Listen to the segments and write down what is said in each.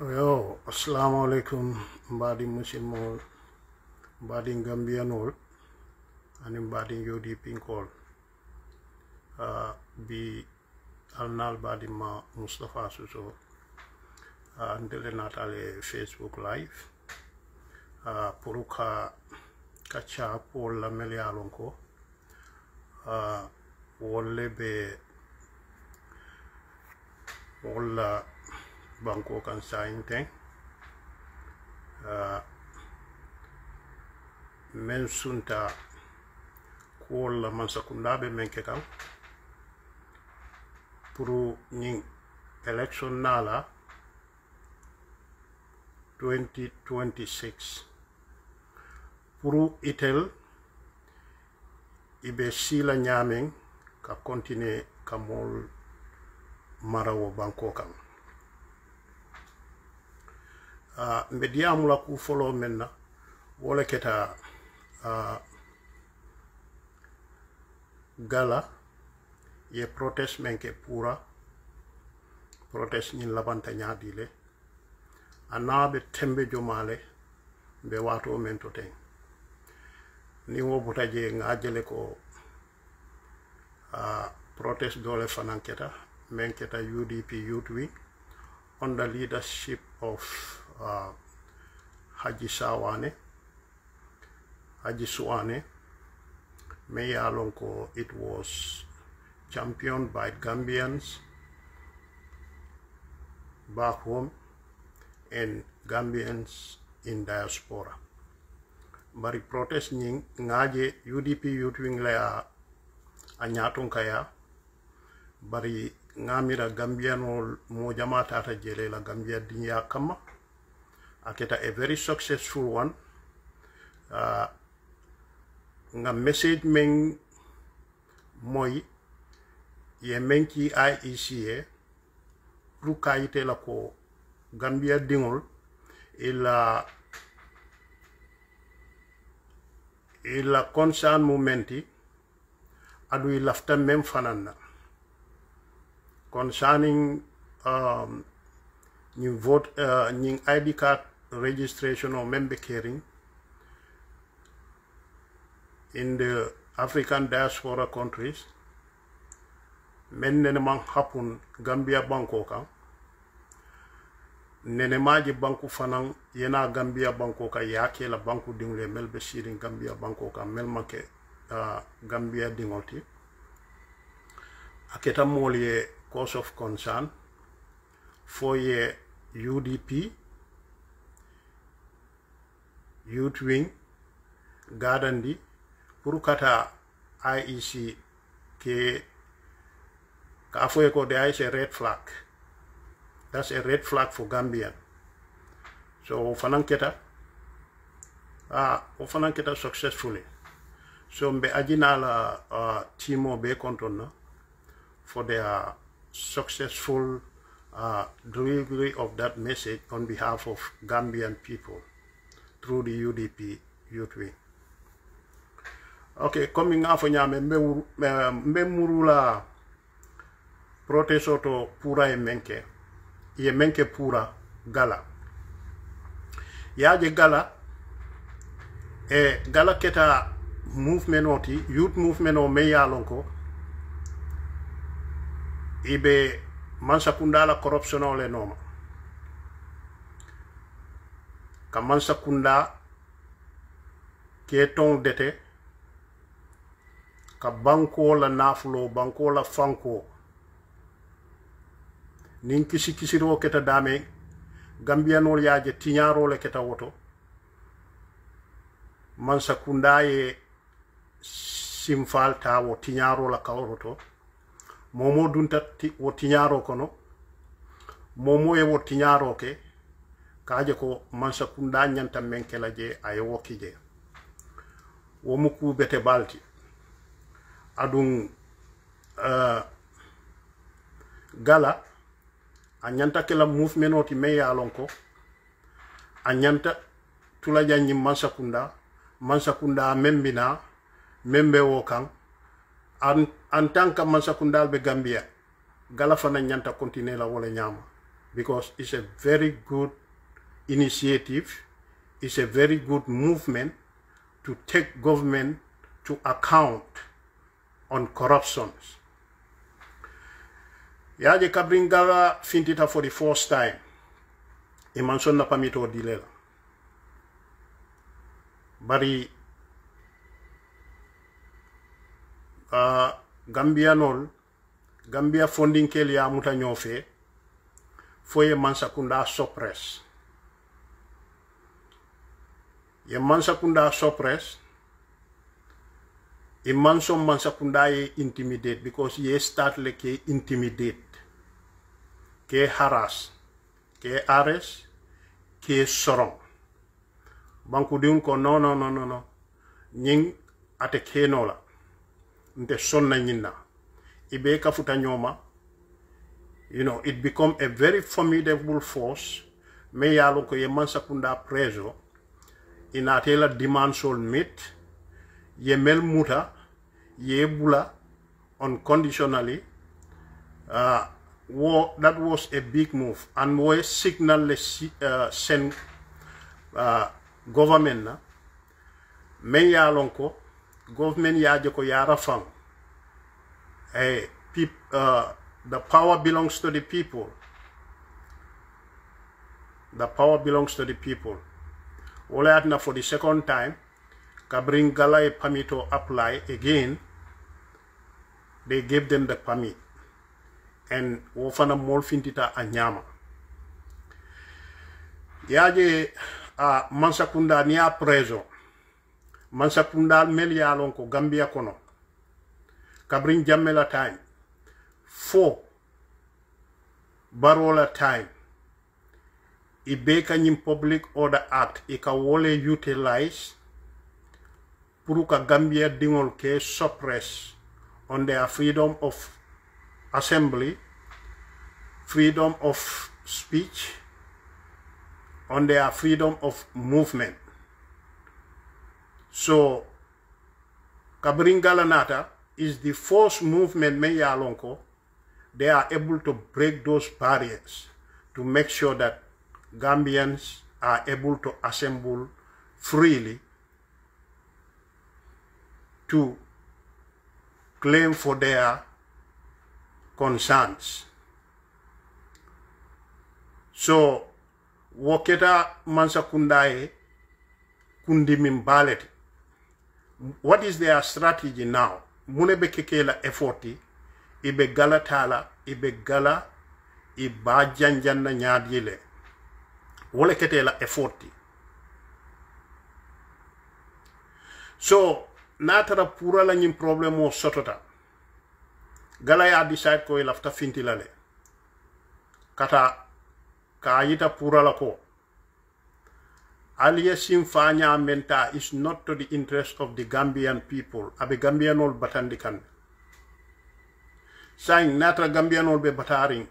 Yo, assalamu alaikum, mbadi musilmol, mbadi gambianol, and mbadi UDP call. Bi alnal badi ma Mustafa Suso, ndele natale Facebook live. Puruka kacha pol la melialonko, wolle be wolla banko kan sayin ten men sunta kuolla mansakundaɓe men ke kan pour ñing election nala 2026 pour itel ibe sila ñamen ka continue ka mol marawo banko kan media mula ku follow menna wala keta gala ye protest menke pura protest ñin labanta ñaadile anabe tembe jomale be wato men to ten ni wo butaje ngajele ko protest dole fananketa menketa UDP Youth Wing on the leadership of Haji Suwane, may alonko it was championed by Gambians back home and Gambians in diaspora. Bari protest nying ngaje UDP Youth Wing la anyatong kaya bari ngamira Gambiano mo jamata ta jele la Gambia dinya kama aketa a very successful one nga message men moy ye menki IEC pour kayite la ko Gambia dingol ila concern momenti adu lafta mem fanana concerning new vote new ID card registration or member caring in the African diaspora countries men nenema happen Gambia banko kan nenemaji banku fanan yena Gambia banko ka yake la banku dingle melbe sirin Gambia banko kan melmake Gambia dingoti aketa molye cause of concern for ye UDP Youth Wing Gardandi pour kata IEC ke ka foye ko there is a red flag. That's a red flag for Gambian. So fananketa successfully. So mbe ajina la timo be kontona for their successful delivery of that message on behalf of Gambian people through the UDP Youth Wing. Okay, coming after nyame mbe murula protesto to pura ye menke pura gala yaje gala gala keta movement oti youth movement o me yalonko ibe mansakunda la corruption ole noma ka mansakunda keton dete ka banko la nafulo banko la fanko nin kisiro keta dame Gambianol yaje tiñaro le keta woto mansakunda ye simfal ta wo tiñaro la kawroto momo dunta wo tiñaro kono momo e wo tiñaro ke kaje ko mansakunda nyanta menke la je ay wokije wo muku bete balti adun gala anyanta kala movement oti me yalonko anyanta tula janyi mansakunda membina membe wo kan en tant que mansakundal be Gambia gala fana nyanta continuer la wala nyama because it's a very good initiative, it's a very good movement to take government to account on corruptions. Yaje kabringala fintita for the first time. Imanson na pamito dilela. Bari Gambia funding keli ya muta nyofe foye mansakunda suppress. Ye mansakunda suppress. E manson mansakunda ye intimidate because ye start like intimidate. Ke harass. Ke arrest. Ke sorong. Banku diun ko no. Nying ate kenola. Nte sonna nyina. Ibe kafuta nyoma. You know, it become a very formidable force. Me yalo ko ye mansakunda preso. Inatela demand sol meet. Ye mel muta. Ye bula unconditionally. That was a big move. And we signal send government na. Me yalon ko. Government yaje ko yara fang. The power belongs to the people. The power belongs to the people. Olayatna for the second time, kabring galay permito apply again. They gave them the permit. And wofana mol fintita anyama. Yaje mansakunda niya preso. Mansakunda mel yalon ko Gambia kono. Kabring Jamela time. 4 Barrow time. Ibeka nyim Public Order Act. Ika wole utilize. Puruka Gambia dingol ke suppress on their freedom of assembly, freedom of speech, on their freedom of movement. So, Kabringalanata is the first movement Meyalonko. They are able to break those barriers to make sure that Gambians are able to assemble freely to claim for their concerns. So, Woketa Mansakundae Kundimimbaleti. What is their strategy now? Munebe kekela efforti, ibe gala tala, ibe gala, iba janjanna nyadile. Wole ketela efforti. So, natara pura la nyim problemo sotota. Gala ya decide ko ilafta fintilale. Kata kaayita pura la ko. Aliya simfanya menta is not to the interest of the Gambian people. Abe Gambianol batandikan. Saying natra Gambianol be bataring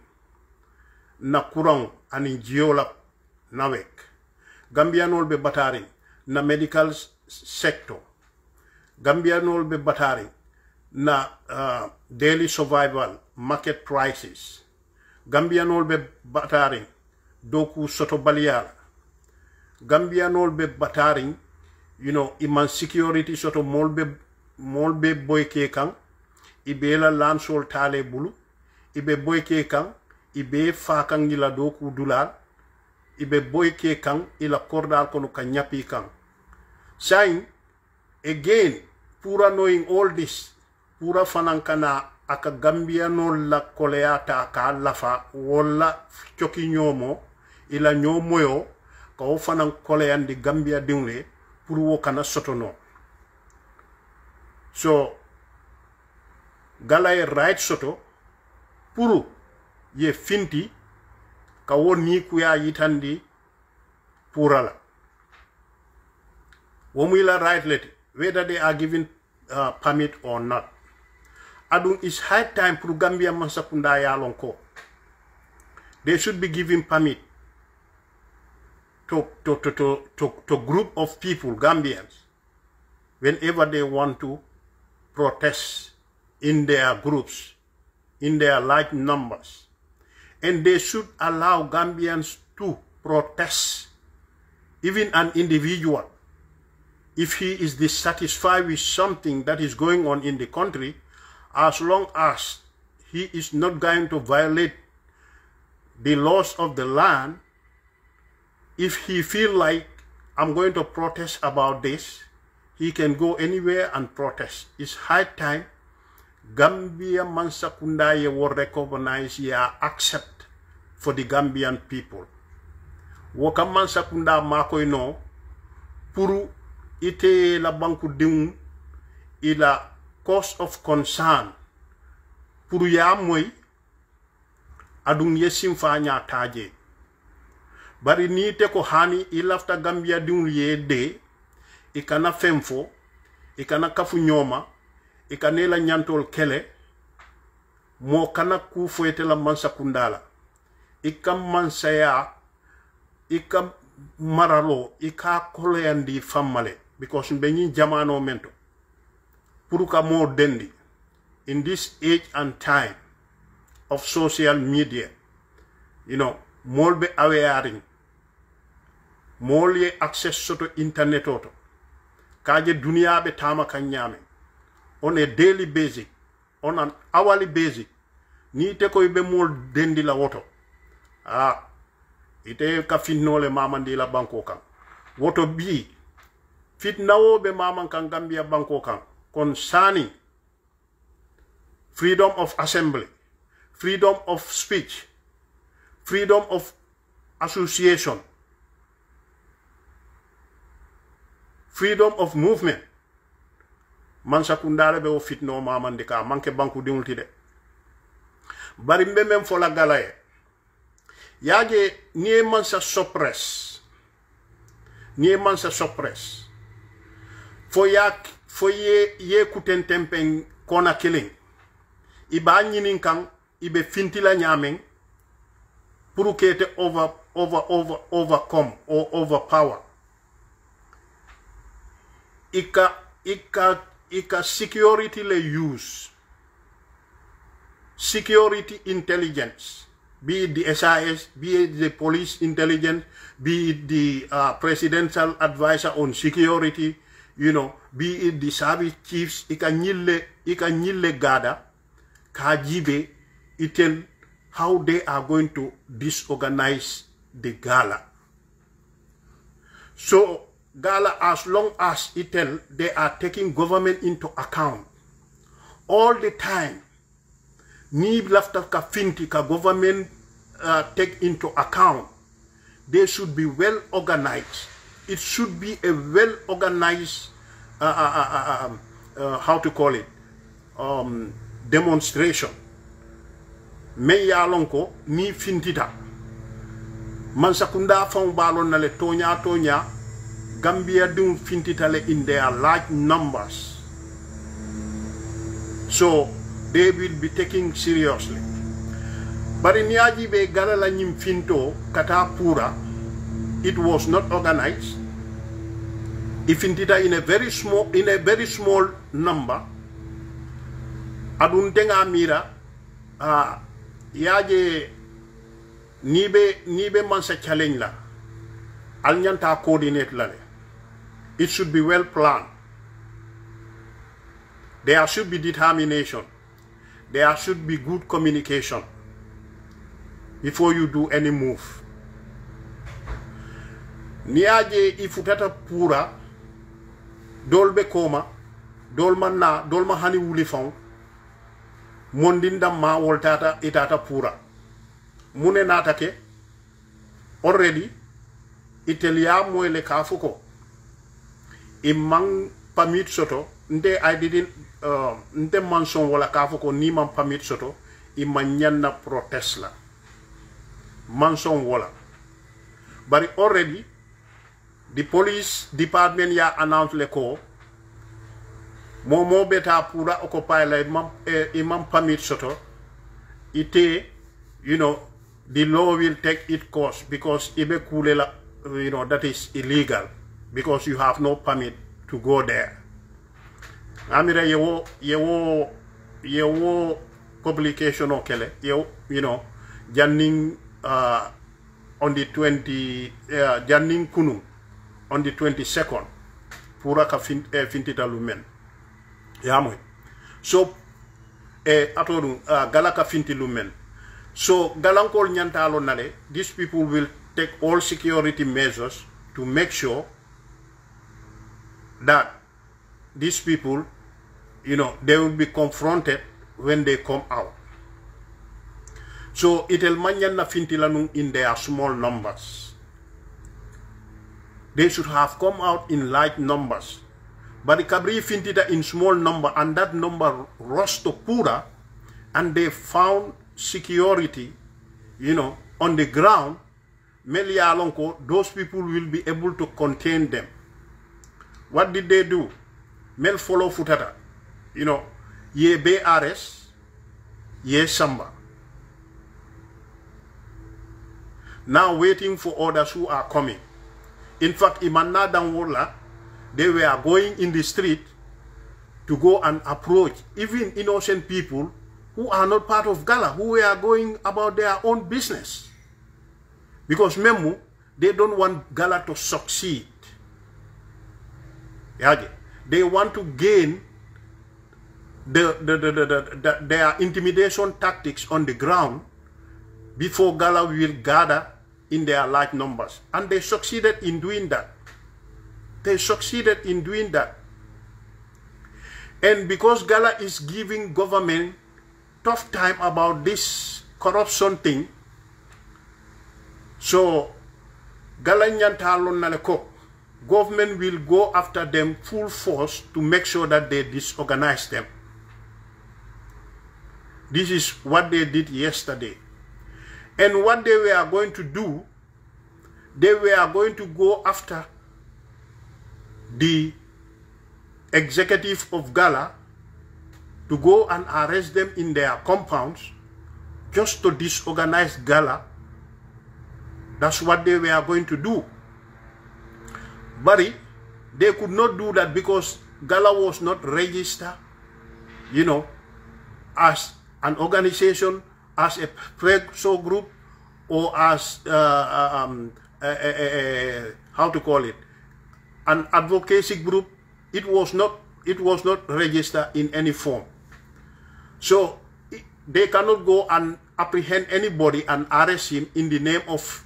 na kurang ani jiola nawek. Gambianol be bataring na medical sector. Gambianol be bataring na daily survival, market prices. Gambianol be bataring doku soto baliala. Gambianol be bataring, you know, iman security soto molbe boyke kang, ibe la lansol tale bulu, ibe boyke kang, ibe fakang ila doku dulal, ibe boyke kang, ila kordal kono kanyapi kang. Saying, again, pura knowing all this, pura fanankana aka Gambianol la koleata ka lafa, wala choki nyomo, ila nyomoyo, ka o fanan koleyandi Gambia dingle pour wo kana sotono. So galay right soto pour ye finti ka wo ni kuya yitandi purala. Womila right let whether they are given permit or not. Adun is high time pour Gambia mansakunda yalonko. They should be given permit to group of people, Gambians, whenever they want to protest in their groups, in their large numbers. And they should allow Gambians to protest, even an individual. If he is dissatisfied with something that is going on in the country, as long as he is not going to violate the laws of the land, if he feel like, I'm going to protest about this, he can go anywhere and protest. It's high time Gambia Mansakunda will recognize ya accept for the Gambian people. Waka Mansakunda mako ino puru ite la banku diun ila cause of concern puru ya moy adun yesim fanya taje bari ni te ko hani ilafta Gambia diun ye de ikana femfo ikana kafu nyoma ikanela nyantol kele mo kana ku foyete la Mansakundala ikam mansaya ikam maralo ika koleandi famale because benyi jamano mento puruka mo dendi in this age and time of social media, you know, more be awaring, more ye access to internet auto, kaje dunia be tama kanyame, on a daily basis, on an hourly basis, ni te ko be more dendi la woto, ite ka finole mamandi la banko kan, woto bi, fit nawo be maman kan Gambia banko kan, concerning freedom of assembly, freedom of speech, freedom of association, freedom of movement. Mansakundala be o fitno mamande ka manke banku diulti de. Bari mbemem fola galaye. Yaje nie mansa suppress. Nie mansa suppress. Fo ye kuten tempen kona killing. Iba nyinin kan ibe fintila nyamen pour kete overcome or overpower. Ika security le use. Security intelligence. Be it the SIS, be it the police intelligence, be it the presidential advisor on security, you know, be it the service chiefs, ika nyille gada, kajibe, itel how they are going to disorganize the gala. So, gala, as long as itel, they are taking government into account. All the time, ni lafta ka finti ka government take into account. They should be well organized. It should be a well organized, how to call it, demonstration. Me ya lonko ni fintita. Mansakunda fong balon na le tonya Gambia dun fintita le in their large numbers. So they will be taken seriously. But in Yajibe Galala Nyim Finto Katapura, it was not organized. If indeed in a very small number, Aduntenga Mira, Yaje Nibe Mansa challenge la, Alnyanta coordinate la. It should be well planned. There should be determination. There should be good communication before you do any move. Niaje ifutata pura dolbe koma dolma hani wuli fong mondinda ma woltata itata pura mune natake already itelia moyle kafuko imang permit soto nde I didn't nde manson wala kafuko ni man permit soto imanyanna protest la manson wala but already the police department ya announced le ko momo beta pura occupy la imam permit soto ite, you know, the law will take its course because ibe kulela, you know, that is illegal because you have no permit to go there. Amira yewo publication okele you know janning on the 20 janning kunu on the 22nd pura ka fintita lumen yamoy so atodu gala ka finti lumen so galankol nyantalo nale these people will take all security measures to make sure that these people, you know, they will be confronted when they come out. So itel manyan na fintilanung in their small numbers. They should have come out in large numbers. But the kabri fintita in small number, and that number rose to pura, and they found security, you know, on the ground. Melia alonko, those people will be able to contain them. What did they do? Mel follow futata. You know, ye BRS, ye Samba. Now waiting for others who are coming. In fact, Imanna Danwola, they were going in the street to go and approach even innocent people who are not part of Gala, who were going about their own business. Because Memu, they don't want Gala to succeed. They want to gain their intimidation tactics on the ground before Gala will gather in their large numbers. And they succeeded in doing that. They succeeded in doing that. And because Gala is giving government tough time about this corruption thing, so Gala nyantalon naleko, government will go after them full force to make sure that they disorganize them. This is what they did yesterday. And what they were going to do, they were going to go after the executive of Gala to go and arrest them in their compounds just to disorganize Gala. That's what they were going to do. But they could not do that because Gala was not registered, you know, as an organization, as a 𝒂𝒄𝒄𝒏 group, or as, how to call it, an advocacy group. It was not registered in any form. So they cannot go and apprehend anybody and arrest him in the name of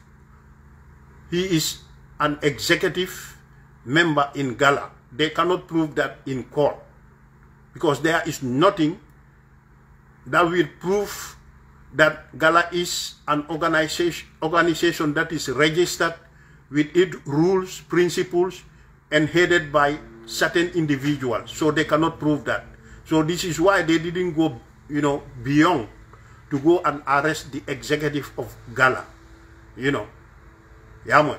he is an executive member in Gala. They cannot prove that in court because there is nothing that will prove that Gala is an organization that is registered with its rules, principles, and headed by certain individuals. So they cannot prove that. So this is why they didn't go, you know, beyond to go and arrest the executive of Gala, you know. Yeah,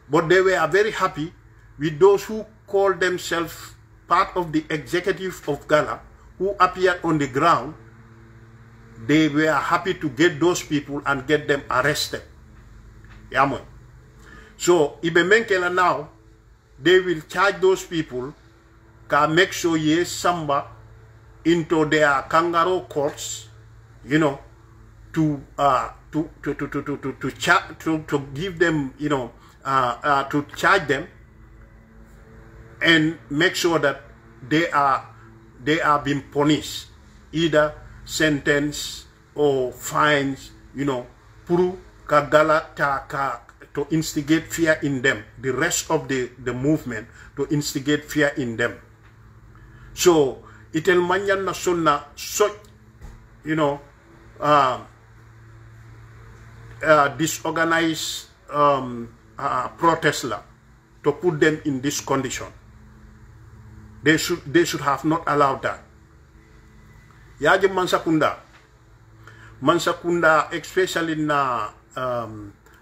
but they were very happy with those who call themselves part of the executive of Gala, who appeared on the ground. They were happy to get those people and get them arrested. Yeah, so Ibemenkela now, they will charge those people, can make sure yes Samba into their kangaroo courts, you know, to give them, you know, to charge them and make sure that they are being punished, either sentence or fines, you know, puru kagala to instigate fear in them, the rest of the movement to instigate fear in them. So itel manyan na sunna such, you know, disorganized protest to put them in this condition. They should have not allowed that. Yaje Mansakunda, especially na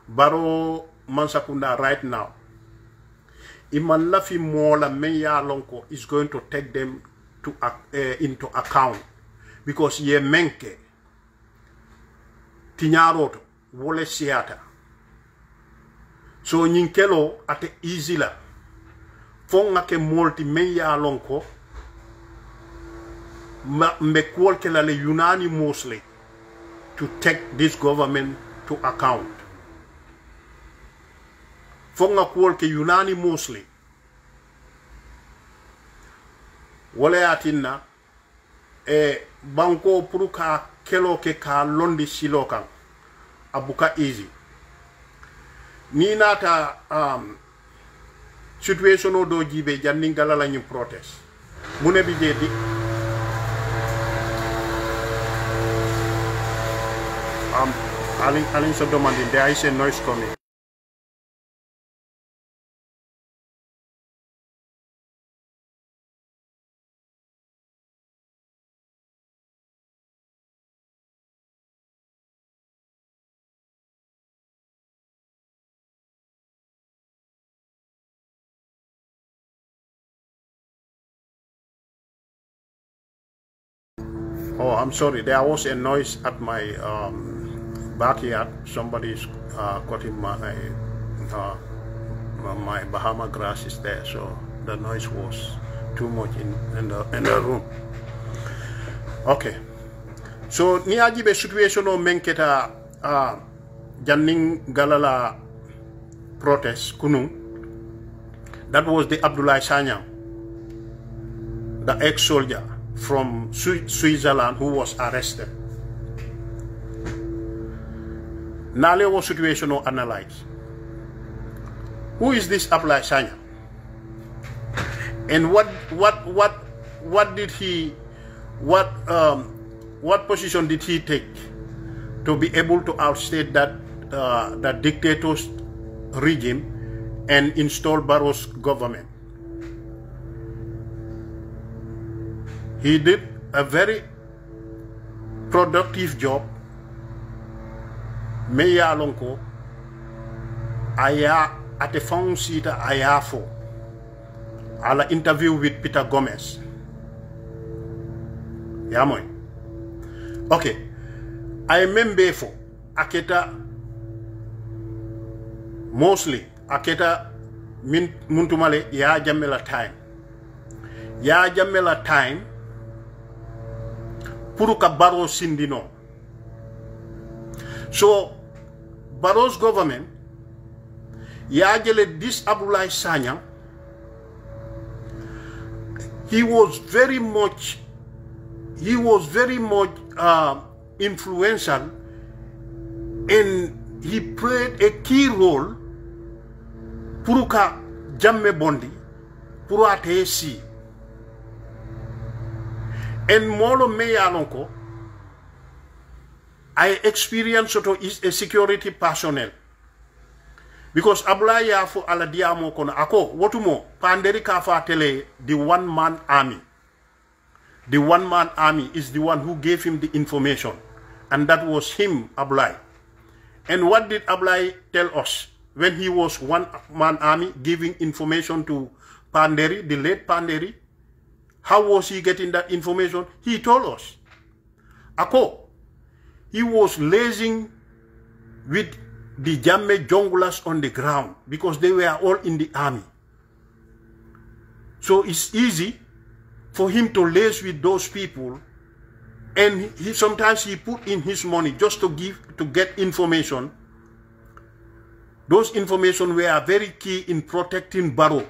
Barrow Mansakunda right now. Iman lafi mola meya lonko is going to take them to into account because ye menke tinyaroto wole siata. So nyinkelo ate easy la fonga ke molti meya lonko me kwol ke la le unanimously to take this government to account. Fonga kuolke unanimously. Wale atinna banko puruka kelo ke ka londi silokan abuka easy. Ni nata situation o do jibe janning galala ñu protest. Mune bi jedi Alin so demanding there is a noise coming. Oh, I'm sorry. There was a noise at my backyard. Somebody's cutting my Bahama grass is there, so the noise was too much in the room. Okay. So ni ajibe situation o menketa janning galala protest kunu. That was the Abdoulaye Sanyang, the ex-soldier from Switzerland who was arrested. Nale was situation or analyze. Who is this Abdoulaye Sanyang? And what did he what position did he take to be able to outstate that dictator's regime and install Barrow's government? He did a very productive job. Meya lonko aya ate phone sita aya fo ala interview with Peter Gomez. Yamoy. Okay. I remember for aketa mostly aketa muntumale ya jamela time. Ya jamela time puruka Barrow sindino. So Barrow's government yajele this Abdoulaye Sanyang, he was very much influential, and he played a key role puruka jamme bondi purate si. And molo meyalonko I experienced is a security personnel. Because Abdoulaye Yafo ala diamo kono ako wotumo panderi kafa tele the one-man army. The one-man army is the one who gave him the information, and that was him, Abdoulaye. And what did Abdoulaye tell us when he was one-man army giving information to Panderi, the late Panderi? How was he getting that information? He told us. Ako, he was liaising with the Jamme junglers on the ground because they were all in the army. So it's easy for him to liaise with those people, and sometimes he put in his money just to get information. Those information were very key in protecting Barrow,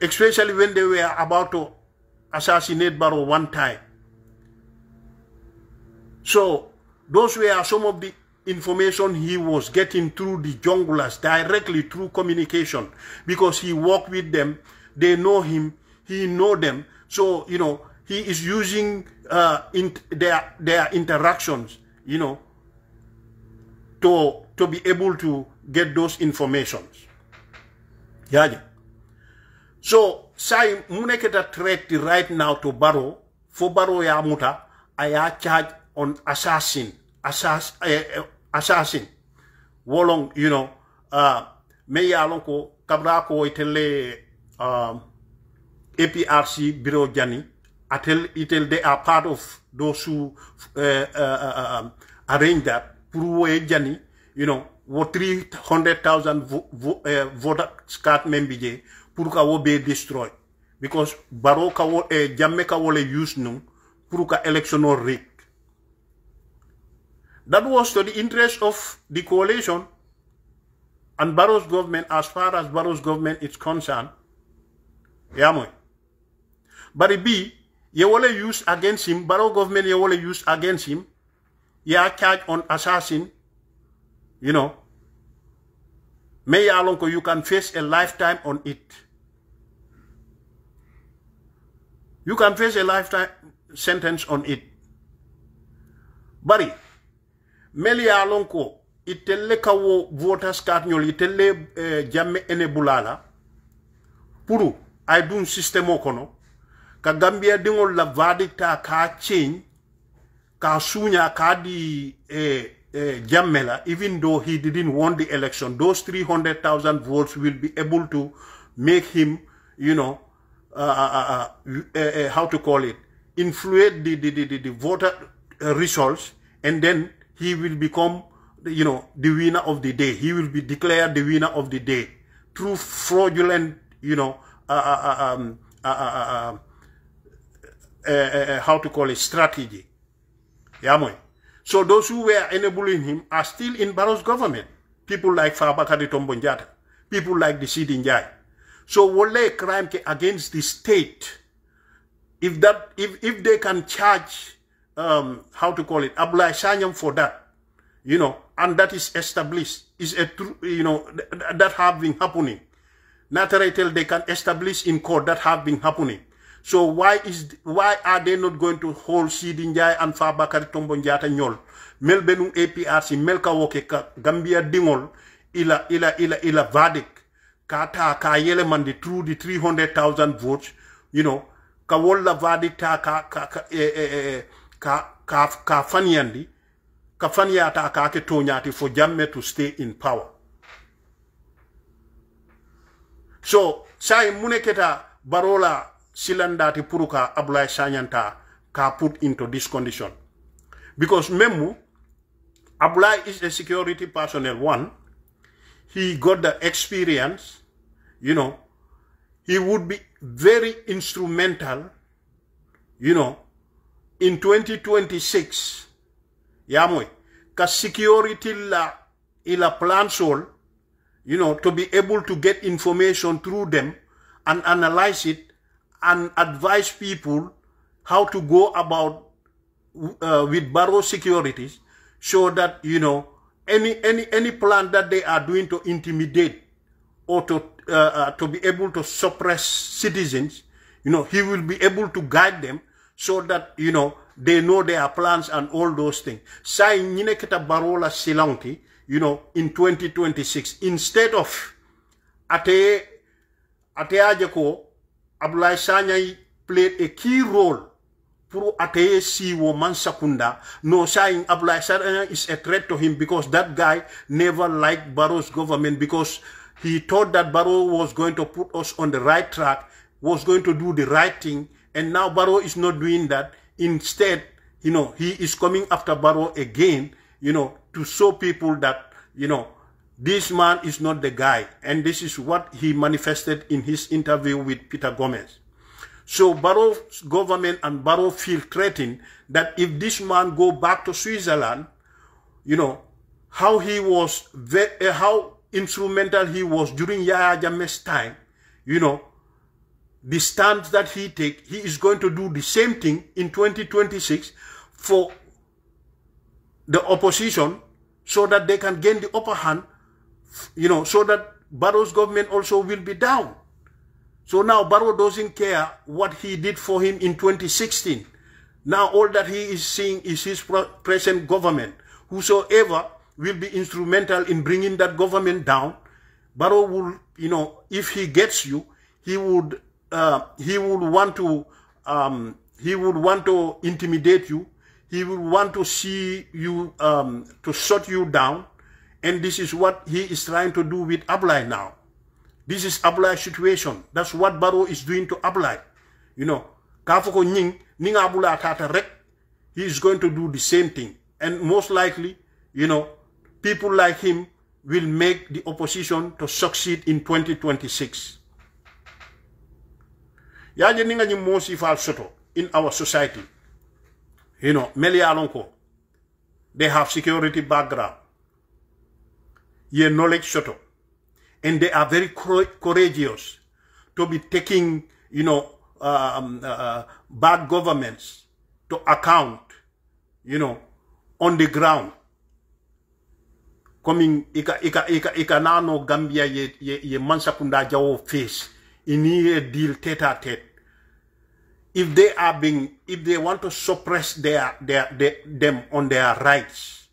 especially when they were about to assassinate Barrow one time. So those were some of the information he was getting through the junglers, directly through communication, because he worked with them, they know him, he know them. So, you know, he is using their interactions, you know, to be able to get those informations. Yeah. So, say muneketa threat right now to Barrow, for Barrow ya muta, aya charge on assassin. Wolong, you know, meya lonko kabrako itele APRC Bureau Jani, itel they are part of those who arrange that. Purwe Jani, you know, wo 300,000 voter card membije puruka wo be destroyed because Barrow ka wo Jamme ka wo le use num puruka election or rig. That was to the interest of the coalition and Barrow's government, as far as Barrow's government is concerned. Yeah, but it be, you will use against him, Barrow government, you will use against him. You are charged on assassin, you know. May Alonko, you can face a lifetime on it. You can face a lifetime sentence on it. Bari, Meli Alonko, itelle kawo voters card nyol, itelle jamme ene bulala. Puru, ay dun system kono. Ka Gambia dingol la vadita ka change, ka sunya ka di Jammela, even though he didn't win the election, those 300,000 votes will be able to make him, you know, how to call it, influence the voter results, and then he will become, you know, the winner of the day. He will be declared the winner of the day through fraudulent, you know, how to call it, strategy. Yeah, so those who were enabling him are still in Barrow's government. People like Fabakary Tombong Jatta, people like the Sidi Njai. So wole crime against the state. If they can charge, how to call it, Abdoulaye Sanyang for that, you know, and that is established, is a true, you know, that have been happening. Naturally, they can establish in court that have been happening. So why are they not going to hold Sidi Njai and Fabakary Tombong Jatta nyol? Mel benung APRC mel ka woke ka Gambia dingol ila verdict ka yele mandi through the 300,000 votes, you know, ka wolla verdict ka fanyandi ka fanyata ka ke tonyati for Jammeh to stay in power. So sai muneketa Barola silandati puruka Abdoulaye Sanyanta ka put into this condition. Because Memu, Abdoulaye is a security personnel, one. He got the experience, you know. He would be very instrumental, you know, in 2026. Yamwe, ka security ila plan sol, you know, to be able to get information through them and analyze it and advise people how to go about with Barrow securities, so that, you know, any plan that they are doing to intimidate or to be able to suppress citizens, you know, he will be able to guide them so that, you know, they know their plans and all those things. Sai nyine kita Barola silanti, you know, in 2026, instead of ate ajako, Abdoulaye Sanyang played a key role for Ateye Siwo Mansakunda. No, saying Abdoulaye Sanyang is a threat to him because that guy never liked Barrow's government, because he thought that Barrow was going to put us on the right track, was going to do the right thing, and now Barrow is not doing that. Instead, you know, he is coming after Barrow again, you know, to show people that, you know, this man is not the guy. And this is what he manifested in his interview with Peter Gomez. So Barrow's government and Barrow feel threatened that if this man go back to Switzerland, you know, how he was, how instrumental he was during Yahya Jammeh's time, you know, the stance that he take, he is going to do the same thing in 2026 for the opposition, so that they can gain the upper hand, you know, so that Barrow's government also will be down. So now Barrow doesn't care what he did for him in 2016. Now all that he is seeing is his present government. Whosoever will be instrumental in bringing that government down, Barrow will, you know, if he gets you, he would want to intimidate you. He will want to see you, to shut you down. And this is what he is trying to do with Abdoulaye now. This is Abdoulaye's situation. That's what Barrow is doing to Abdoulaye. You know, Kafoko Ning Abdoulaye Tata Rek, he is going to do the same thing. And most likely, you know, people like him will make the opposition to succeed in 2026. Yaje ninga ni mosi fal soto in our society. You know, Meli Alonko. they have security background, ye knowledge shoto, and they are very courageous to be taking, you know, bad governments to account, you know, on the ground. Coming ika nano Gambia ye mansakunda jawo face ini a deal tete-a-tete. If they want to suppress them on their rights,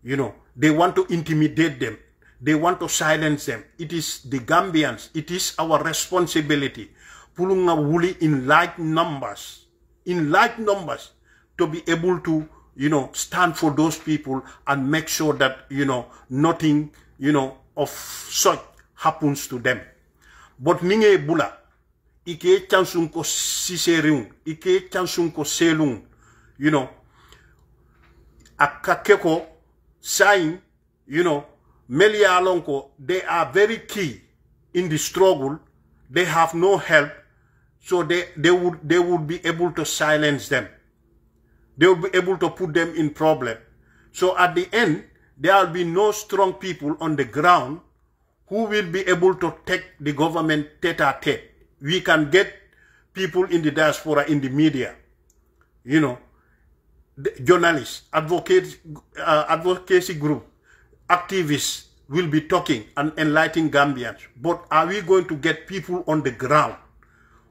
you know, they want to intimidate them, they want to silence them. It is the Gambians, it is our responsibility, pulunga wuli in large numbers, to be able to, you know, stand for those people and make sure that, you know, nothing, you know, of such happens to them. But ninge bula, ike chansung ko siserung, ike chansung ko selung, you know, akakeko sign, you know, Melia Alonko, they are very key in the struggle. They have no help, so they would be able to silence them. They will be able to put them in problem. So at the end, there will be no strong people on the ground who will be able to take the government tete-a-tete. We can get people in the diaspora, in the media, you know, journalists, advocacy group, activists will be talking and enlightening Gambians. But are we going to get people on the ground?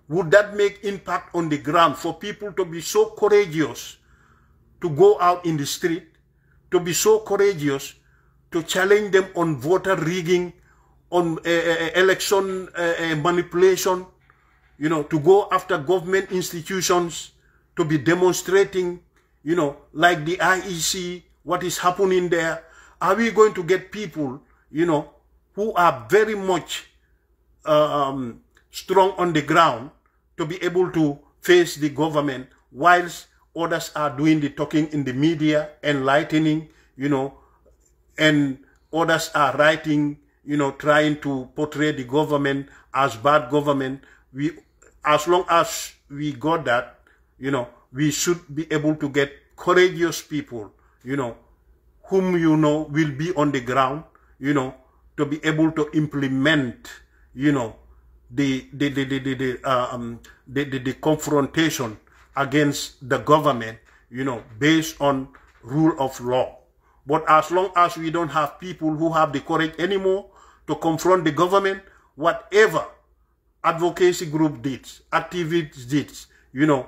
Would that make impact on the ground for people to be so courageous to go out in the street, to be so courageous to challenge them on voter rigging, on election manipulation, you know, to go after government institutions, to be demonstrating, you know, like the IEC, what is happening there? Are we going to get people, you know, who are very much strong on the ground to be able to face the government, whilst others are doing the talking in the media, enlightening, you know, and others are writing, you know, trying to portray the government as bad government? As long as we got that, you know, we should be able to get courageous people, you know, whom, you know, will be on the ground, you know, to be able to implement, you know, the confrontation against the government, you know, based on rule of law. But as long as we don't have people who have the courage anymore to confront the government, whatever advocacy group did, activists did, you know,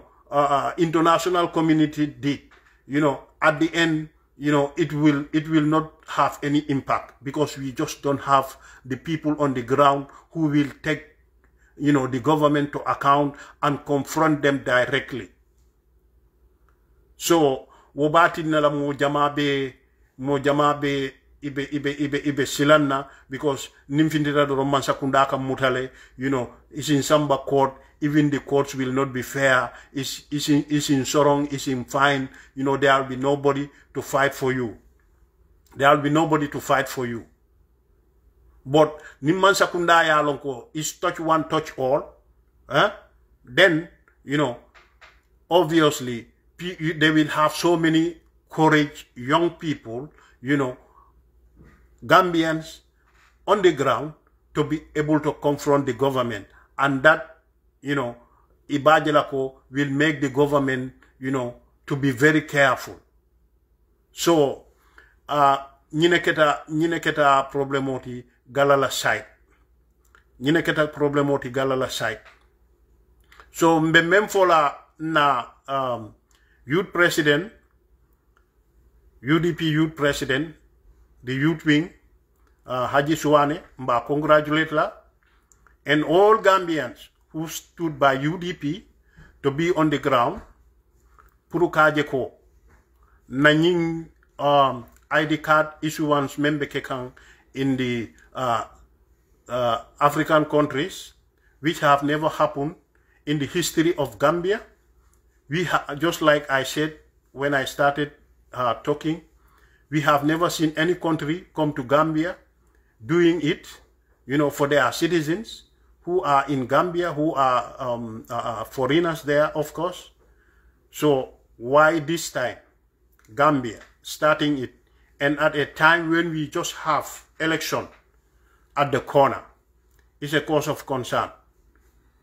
international community did, you know, at the end, you know, it will not have any impact, because we just don't have the people on the ground who will take, you know, the government to account and confront them directly. So wobati nala mo jamabe ibe silanna, because nimfindira do romansa kundaka mutale, you know, is in Samba court. Even the courts will not be fair. Is in Sorong, is in fine. You know, there will be nobody to fight for you. There will be nobody to fight for you. But Nimman Sakunda Yalonko is touch one, touch all. Then, you know, obviously, they will have so many courage, young people, you know, Gambians on the ground to be able to confront the government. And that, you know, Ibajelako will make the government, you know, to be very careful. So, nyineketa problemoti galala side. Nyineketa problemoti galala side. So, mbemfola na youth president, UDP youth president, the youth wing, Haji Suwane, mba congratulate la, and all Gambians who stood by UDP to be on the ground, purukaje ko, nanying ID card issuance member kekang in the African countries, which have never happened in the history of Gambia. Just like I said when I started talking, we have never seen any country come to Gambia doing it, you know, for their citizens who are in Gambia, who are foreigners there, of course. So why this time Gambia starting it, and at a time when we just have election at the corner, is a cause of concern.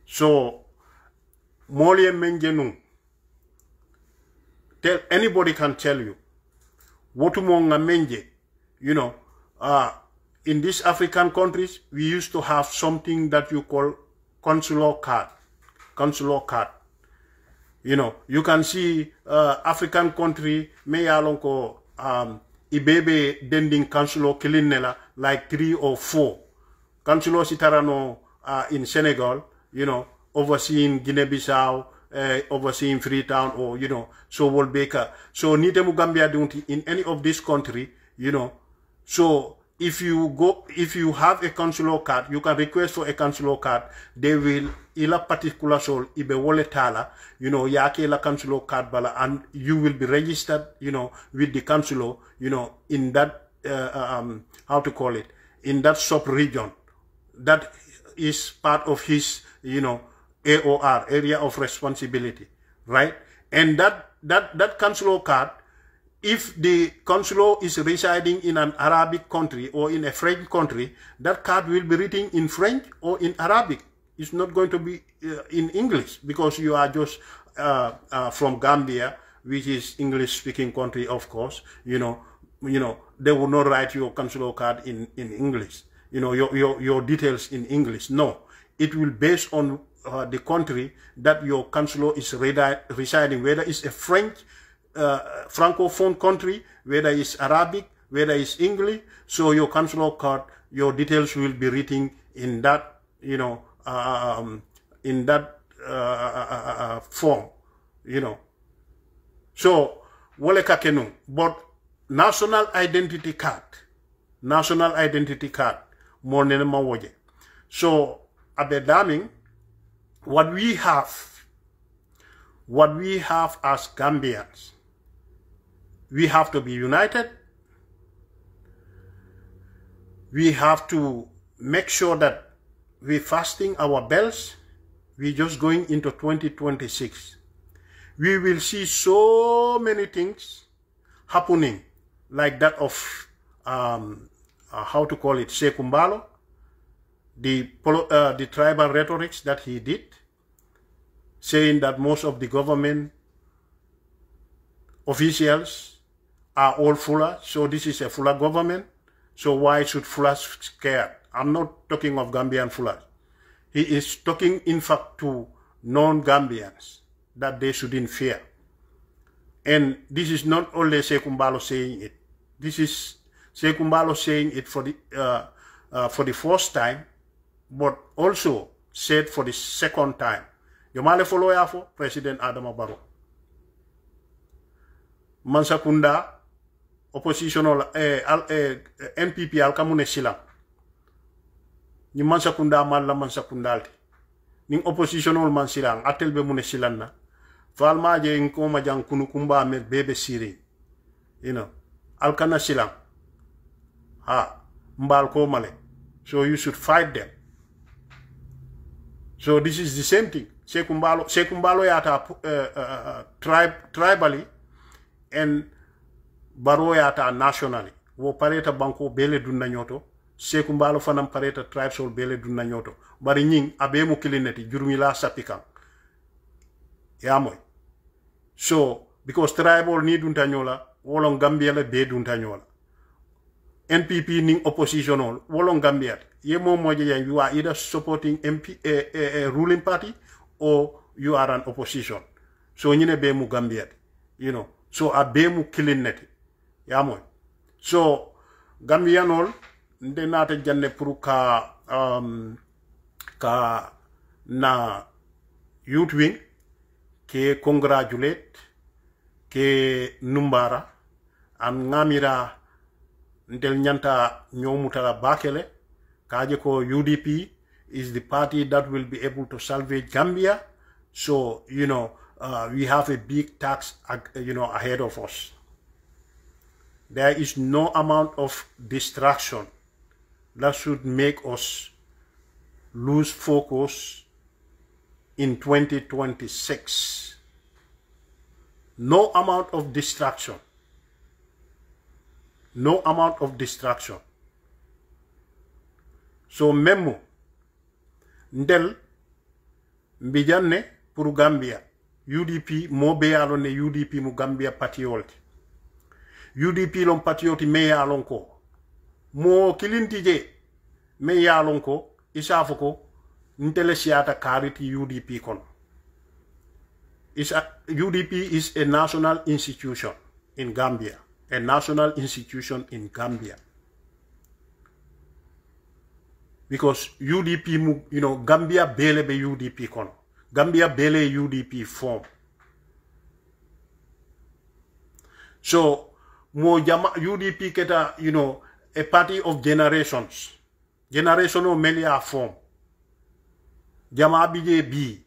So, Molie Menjenu, anybody can tell you, Wotumonga Menje, you know, in these African countries, we used to have something that you call consular card. Consular card. You know, you can see African country, Meyalonko, Ibebe dending consular kilinela, like 3 or 4. Consular Sitarano in Senegal, you know, overseeing Guinea-Bissau, overseeing Freetown, or, you know, so Wolbeka. So Nitemu Gambia don't in any of this country, you know. So if you have a consular card, you can request for a consular card. They will ila particular soul ibe walletala, you know, yake la consular card bala, and you will be registered, you know, with the consular, you know, in that how to call it, in that sub region. That is part of his, you know, AOR, area of responsibility, right? And that consular card, if the consular is residing in an Arabic country or in a French country, that card will be written in French or in Arabic. It's not going to be in English, because you are just from Gambia, which is English-speaking country, of course. You know, they will not write your consular card in English. You know, your details in English. No, it will based on the country that your consular is residing, whether it's a French, Francophone country, whether it's Arabic, whether it's English. So your consular card, your details will be written in that, you know, in that form, you know. So, wole kakenu, but national identity card, more than mawoje. So, abedaming, what we have as Gambians, we have to be united. We have to make sure that we're fastening our belts. We're just going into 2026. We will see so many things happening, like that of, how to call it, 𝒂𝒄𝒏, the tribal rhetorics that he did, saying that most of the government officials are all Fula, so this is a Fula government, so why should Fulas scared? I'm not talking of Gambian Fulas. He is talking, in fact, to non-Gambians, that they shouldn't fear. And this is not only 𝒂𝒄𝒏 saying it. This is 𝒂𝒄𝒏 saying it for the first time, but also said for the second time. Yomale follow yafo President Adama Barrow. Mansakunda oppositional NPP alkamune silang. Ni Mansakunda malla Mansakundalti. Ning oppositional man silang atelbe mune silanna. Falma je nkoma jang kunukumba me bebe siri. You know, alkana silang. Ha, mbal ko male. So you should fight them. So this is the same thing. 𝒂𝒄𝒏 yata tribally, and Barrow yata nationally. Wo pareta banko bele dunna nyoto, 𝒂𝒄𝒏 fanam pareta tribesol bele dunna nyoto. Bari nying abemu kilineti jurumila sapikang. Yamoy. So because tribal ni dunta nyola, wolong Gambia le be dunta nyola. NPP ning oppositional, wolong Gambia. Ye mo moje you are either supporting a ruling party or you are an opposition. So nyine be mu Gambia, you know. So a be mu killing net. Yamoy. So Gambianol nde nate janne pour ka na youth wing ke congratulate ke numbara an ngamira ndel nyanta nyomutala bakele kaje ko UDP is the party that will be able to salvage Gambia. So, you know, we have a big task, you know, ahead of us. There is no amount of distraction that should make us lose focus in 2026. No amount of distraction. no amount of distraction. So memo ndel mbijanne pour Gambia UDP mo be yalon ne UDP mu Gambia patriote UDP lon patriote me yalon ko mo kilinti je me yalon ko isafo ko ntele siata kariti UDP kon UDP is a national institution in Gambia, a national institution in Gambia. Because UDP, you know, Gambia bele be UDP kono. Gambia bele UDP form. So, mo jama UDP keta, you know, a party of generations. Generational melia form. Jama bije bi.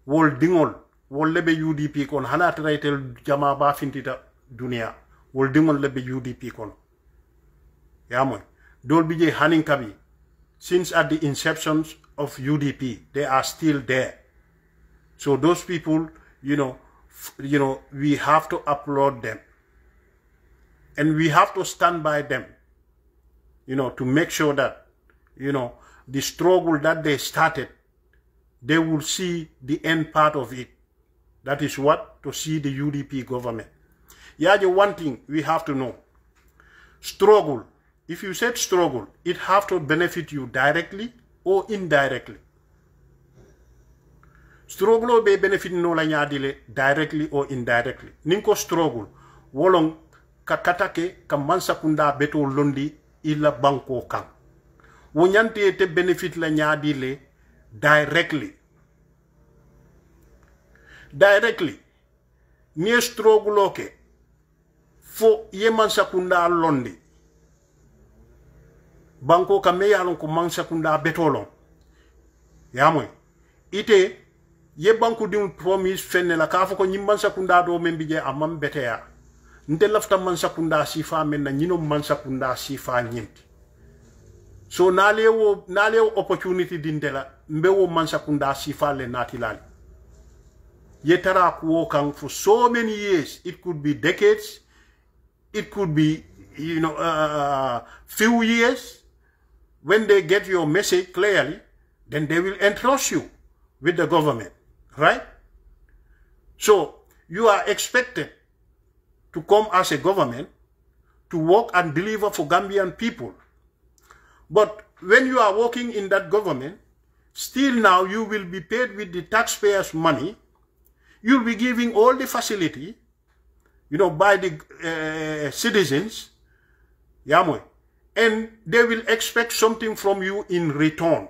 Wol dingol. Wol lebe UDP kon. Hana traitel jama ba fintita dunia. Wol dingol lebe UDP kon. Yamoy. Dol bije hanin kabi. Since at the inception of UDP, they are still there. So those people, you know, we have to applaud them. And we have to stand by them, you know, to make sure that, you know, the struggle that they started, they will see the end part of it. That is what? To see the UDP government. Yeah, the one thing we have to know. Struggle. If you said struggle, it have to benefit you directly or indirectly. Struggle be benefit no la nyadile directly or indirectly. Ninko struggle, wolong kakatake kamansa kunda beto londi ila banko kang. Wonyante te benefit la nyadile directly. Directly. Ni struggle oke. Fo yemansa kunda londi. Banko ka me yalon ko mansa kunda betolon yamoy ite ye banko dim promise fenne la ka fa ko nyim mansa kunda do men bije amam beteya nte lafta mansa kunda sifa men na nyino mansa kunda sifa nyimti so nalewo opportunity dindela mbewo mansa kunda sifa le natilali ye tara ko kan for so many years. It could be decades, it could be, you know, few years. When they get your message clearly, then they will entrust you with the government, right? So you are expected to come as a government to work and deliver for Gambian people. But when you are working in that government, still now you will be paid with the taxpayers' money. You'll be giving all the facility, you know, by the citizens. Yamoy. And they will expect something from you in return.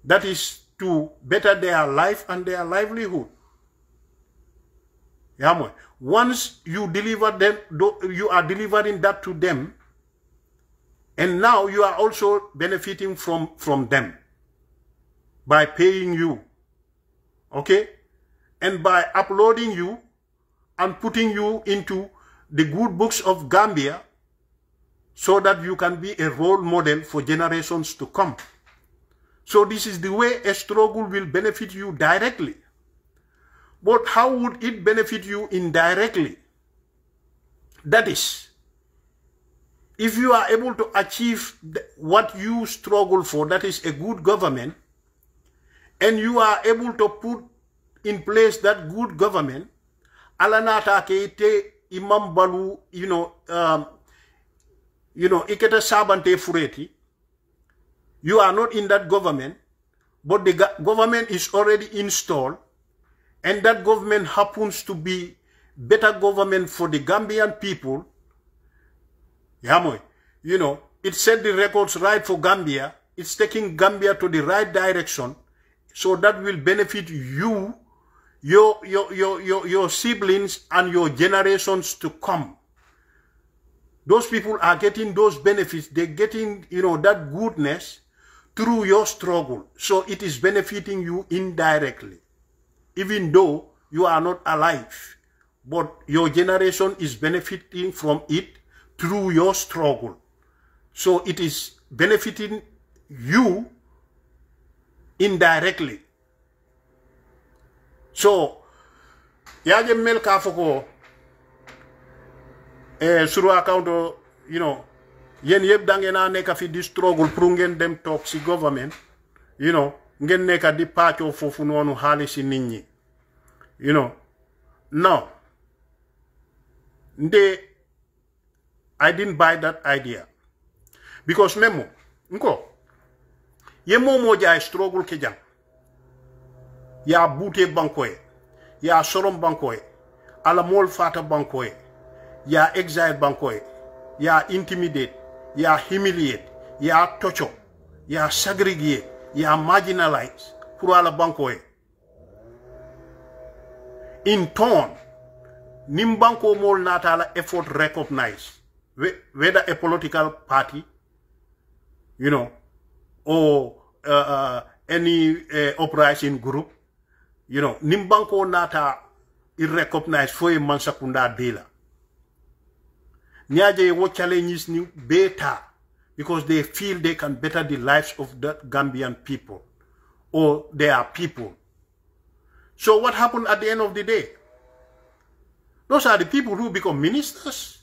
That is to better their life and their livelihood. Yeah, once you deliver them, you are delivering that to them, and now you are also benefiting from them by paying you. Okay? And by uploading you and putting you into the good books of Gambia, so that you can be a role model for generations to come. So this is the way a struggle will benefit you directly. But how would it benefit you indirectly? That is, if you are able to achieve what you struggle for, that is a good government, and you are able to put in place that good government, alanata keite imam balu, iketa sabante fureti. You are not in that government, but the government is already installed, and that government happens to be better government for the Gambian people. Yamoy, you know, it set the records right for Gambia. It's taking Gambia to the right direction, so that will benefit you, your siblings, and your generations to come. Those people are getting those benefits. They're getting, you know, that goodness through your struggle. So it is benefiting you indirectly. Even though you are not alive, but your generation is benefiting from it through your struggle. So it is benefiting you indirectly. So, yaje mel ka foko sur account of, you know, yen yeb dangena neka fi di struggle pour ngeen dem tok si government, you know, ngeen neka di patcho fofu nonu halisi nit ñi, you know. No. I didn't buy that idea. Because memo, nko, ye momo ja struggle ke jang. Ya bute bankoe, ya sorom bankoe, ala mol fata bankoe, ya exile bankoe, ya intimidate, ya humiliate, ya torture, ya segregate, ya marginalize, pour ala bankoe. In turn, nimbanko mol natala effort recognize whether a political party, you know, or any uprising group, you know, nimbanko nata irrecognize for a mansakunda dela. Nyaje wo challenges ni better because they feel they can better the lives of the Gambian people or their people. So what happened at the end of the day? Those are the people who become ministers.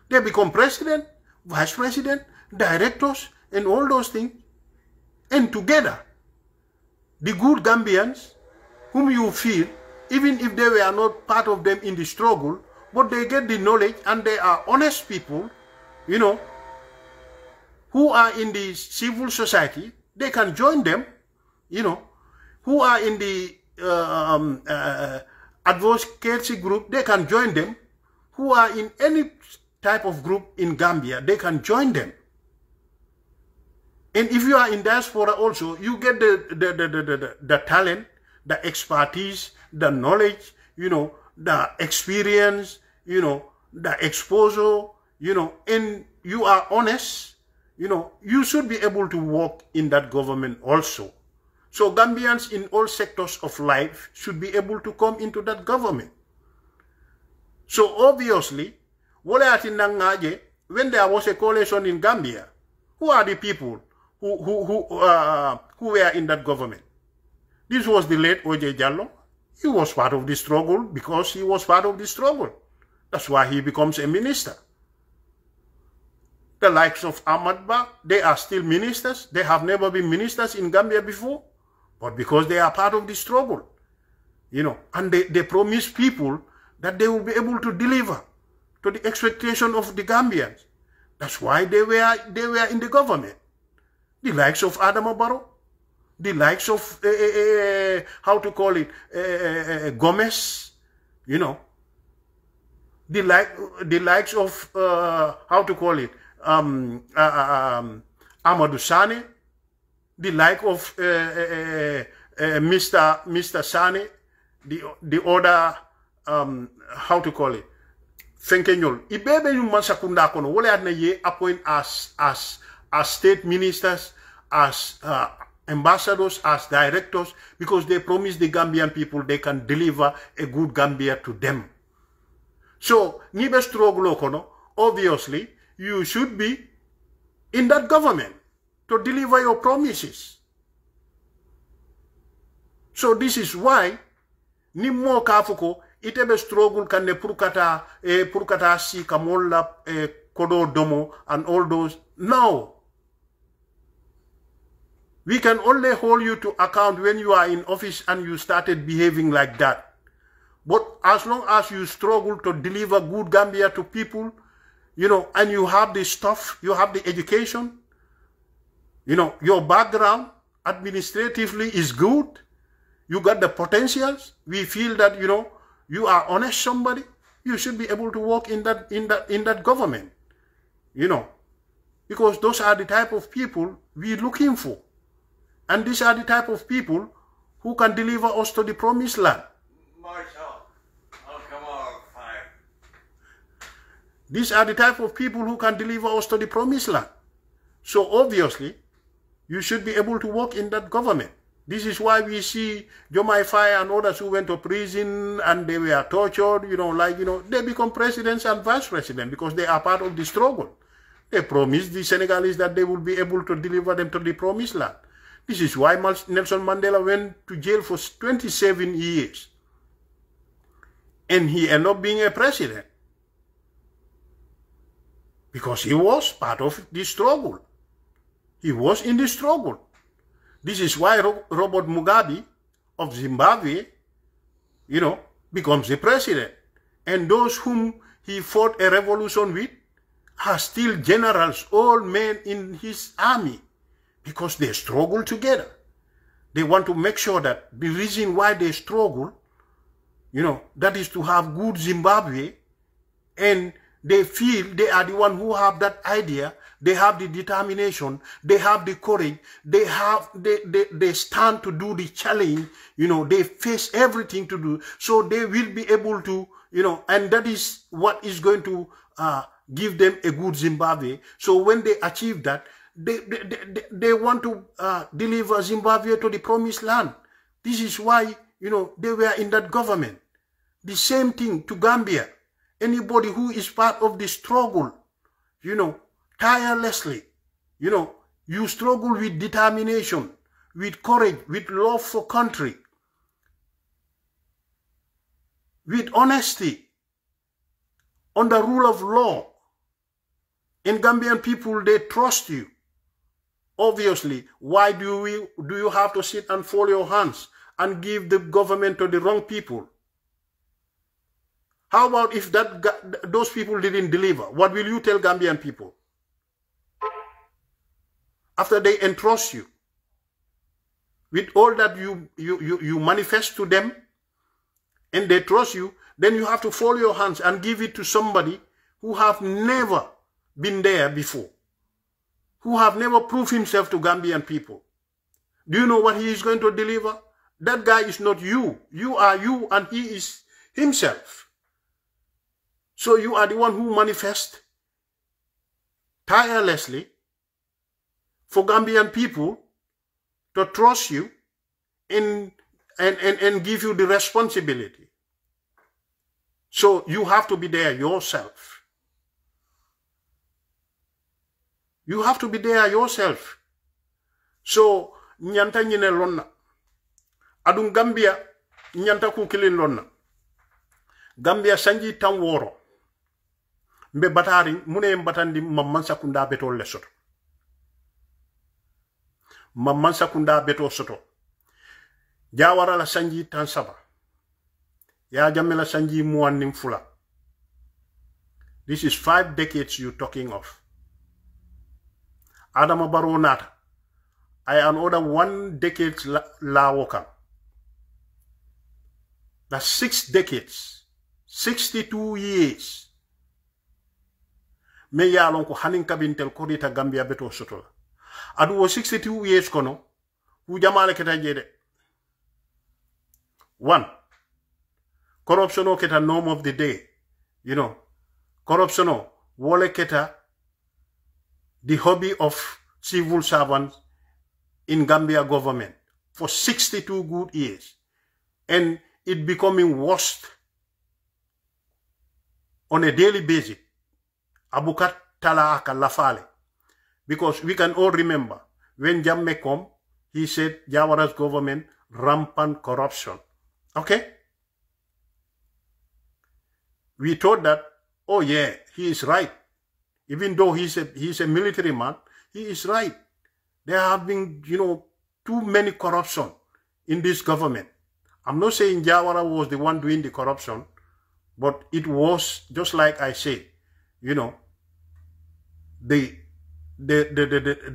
They become president, vice president, directors, and all those things. And together, the good Gambians, whom you feel, even if they were not part of them in the struggle, but they get the knowledge and they are honest people, you know, who are in the civil society, they can join them, you know, who are in the advocacy group, they can join them, who are in any type of group in Gambia, they can join them. And if you are in diaspora also, you get the talent, the expertise, the knowledge, you know, the experience, you know, the exposure, you know, and you are honest, you know, you should be able to work in that government also. So Gambians in all sectors of life should be able to come into that government. So obviously, when there was a coalition in Gambia, who are the people who were in that government? This was the late O.J. Jallow. He was part of the struggle because he was part of the struggle. That's why he becomes a minister. The likes of Ahmad Ba, they are still ministers. They have never been ministers in Gambia before. But because they are part of the struggle, you know, and they promise people that they will be able to deliver to the expectation of the Gambians. That's why they were in the government. The likes of Adama Barrow, the likes of, how to call it, Gomez, you know, the likes of, how to call it, Amadou Sane, the like of Mr. Sane, the other, how to call it, Fenkenyol. Ibebe yu mansakunda kono, wole adna ye appoint as state ministers, as ambassadors, as directors, because they promise the Gambian people they can deliver a good Gambia to them. So, nibe struggle kono, obviously, you should be in that government to deliver your promises. So this is why nimmo kafuko itebe struggle kanne purkata si kamolla kodo domo and all those. No. We can only hold you to account when you are in office and you started behaving like that. But as long as you struggle to deliver good Gambia to people, you know, and you have the stuff, you have the education, you know, your background administratively is good. You got the potentials. We feel that, you know, you are honest somebody. You should be able to work in that government. You know, because those are the type of people we're looking for. And these are the type of people who can deliver us to the promised land. Marshall, oh, come on, fire. These are the type of people who can deliver us to the promised land. So obviously, you should be able to work in that government. This is why we see 𝒂𝒐𝒊𝒏 and others who went to prison and they were tortured, you know, like, you know, they become presidents and vice presidents because they are part of the struggle. They promised the Senegalese that they will be able to deliver them to the promised land. This is why Nelson Mandela went to jail for 27 years. And he ended up being a president. because he was part of the struggle. He was in the struggle. This is why Robert Mugabe of Zimbabwe, becomes the president. And those whom he fought a revolution with are still generals, all men in his army, because they struggle together. They want to make sure that the reason why they struggle, that is to have good Zimbabwe, and they feel they are the one who have that idea, they have the determination, they have the courage, they stand to do the challenge, they face everything to do, so they will be able to, and that is what is going to give them a good Zimbabwe. So when they achieve that, they want to deliver Zimbabwe to the promised land. This is why, they were in that government. The same thing to Gambia. Anybody who is part of the struggle, tirelessly, you struggle with determination, with courage, with love for country, with honesty, on the rule of law. And Gambian people, they trust you. Obviously, why do you have to sit and fold your hands and give the government to the wrong people? How about if those people didn't deliver? What will you tell Gambian people? After they entrust you with all that you manifest to them, and they trust you, then you have to fold your hands and give it to somebody who have never been there before, who have never proved himself to Gambian people. Do you know what he is going to deliver? That guy is not you. You are you, and he is himself. So you are the one who manifests tirelessly for Gambian people to trust you and give you the responsibility. So you have to be there yourself. You have to be there yourself. So nyanta nyine lonna. Adun Gambia nyanta kukilin lonna. Gambia sanji tan woro. Mbe batari mune mbatandi mamman sakunda beto lesoto. Mamman sakunda beto soto. Jawara la sanji tan saba. Ya jamela sanji muannim fula. This is 5 decades you're talking of. Adama Barrow nata. I another 1 decade la woka. That's 6 decades. 62 years. Me ya lon ko hanin kabintel korita Gambia beto soto. Adu 62 years kono. Hu jamale keta jede. 1. Corruption o keta norm of the day. Corruption o wole keta the hobby of civil servants in Gambia government for 62 good years. And it becoming worse on a daily basis. Abukat tala aka lafale. Because we can all remember when Jammeh come, he said Jawara's government rampant corruption. Okay? We thought that, oh yeah, he is right. Even though he's a military man, he is right. There have been, too many corruption in this government. I'm not saying Jawara was the one doing the corruption, but it was, just like I say, the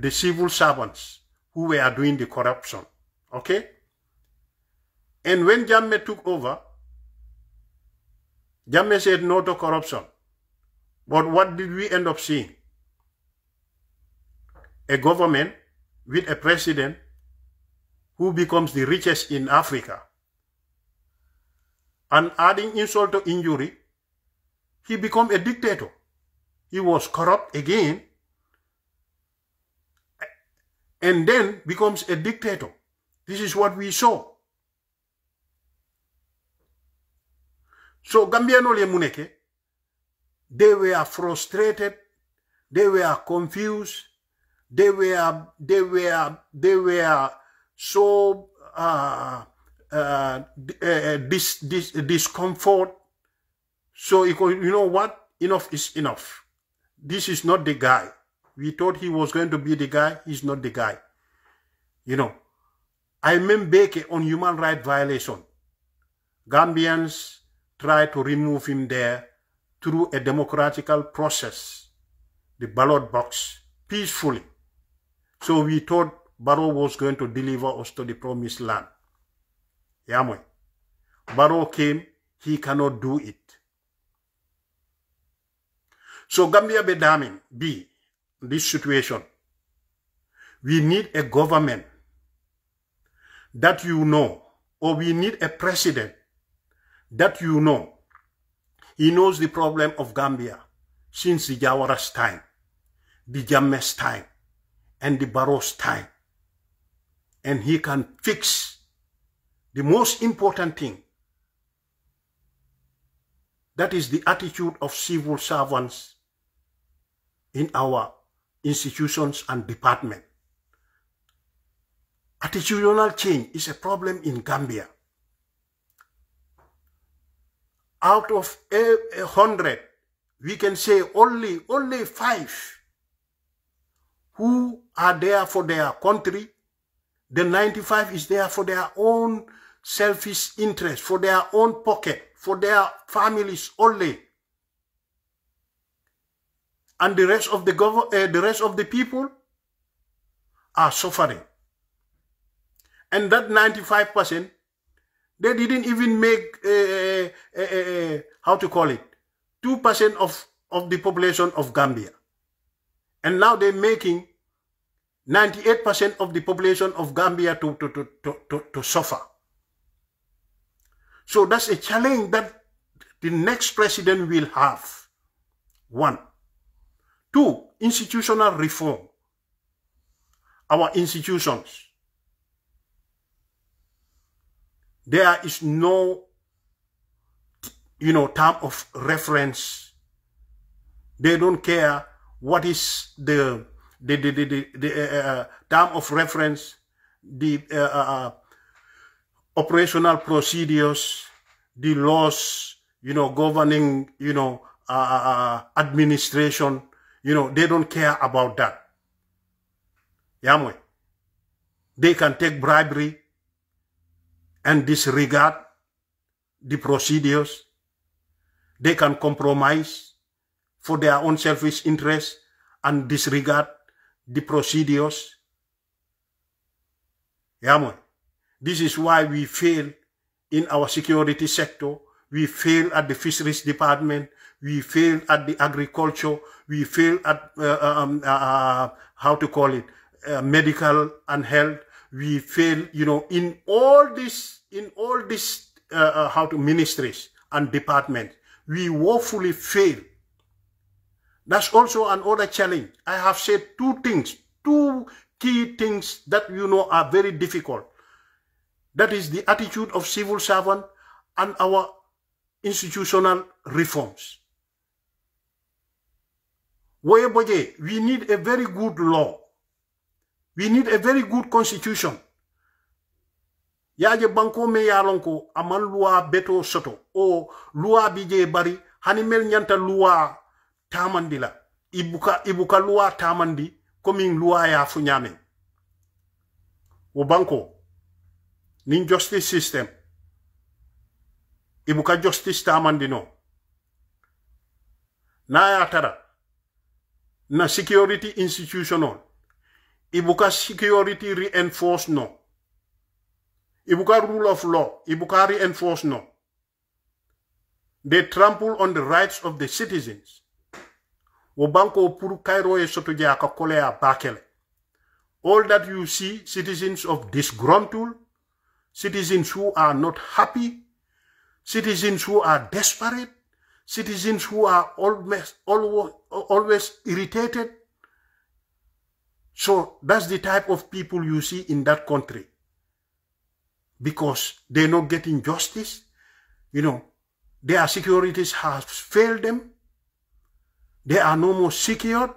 civil servants who were doing the corruption. Okay? And when Jammeh took over, Jammeh said no to corruption. But what did we end up seeing? A government with a president who becomes the richest in Africa. And adding insult to injury, he became a dictator. He was corrupt again, and then becomes a dictator. This is what we saw. So Gambiano le muneke, they were frustrated, they were confused, they were so discomfort. So you know what? Enough is enough. this is not the guy. We thought he was going to be the guy. He's not the guy. You know, I remember on human rights violation. Gambians tried to remove him there through a democratical process, the ballot box, peacefully. So we thought Barrow was going to deliver us to the promised land. Yamwe. Barrow came, he cannot do it. So Gambia be damning, this situation. We need a government that you know, or we need a president that you know. He knows the problem of Gambia since the Jawara's time, the Jammeh's time, and the Barrow's time. And he can fix the most important thing. That is the attitude of civil servants in our institutions and departments. Attitudinal change is a problem in Gambia. Out of 100, we can say only 5 who are there for their country. The 95 is there for their own selfish interest, for their own pocket, for their families only. And the rest of the people are suffering. And that 95%, they didn't even make, how to call it, 2% of the population of Gambia. And now they're making 98% of the population of Gambia to suffer. So that's a challenge that the next president will have. 1. 2, institutional reform. Our institutions. There is no, term of reference. They don't care what is the term of reference, the operational procedures, the laws, governing, administration. They don't care about that. Yamwe. They can take bribery and disregard the procedures. They can compromise for their own selfish interests and disregard the procedures. Yamwe. This is why we fail in our security sector. We fail at the fisheries department. We fail at the agriculture. We fail at, how to call it, medical and health. We fail, in all this, ministries and departments. We woefully fail. That's also another challenge. I have said 2 key things that are very difficult. That is the attitude of civil servant and our institutional reforms. We need a very good law. We need a very good constitution. Yaje banko me yalonko aman loi beto soto o loi bije bari hanimel nyanta loi tamandila ibuka loi tamandi coming loi ya funyame o banko nin justice system ibuka justice tamandi no na ya tara na security institutional ibuka security reinforced no. Ibuka rule of law, ibuka reinforced no. They trample on the rights of the citizens. Obanko puru kairo e sotoja akakolea bakele. All that you see, citizens of disgruntled, citizens who are not happy, citizens who are desperate, citizens who are always irritated. So that's the type of people you see in that country. Because they're not getting justice. Their securities have failed them. They are no more secure.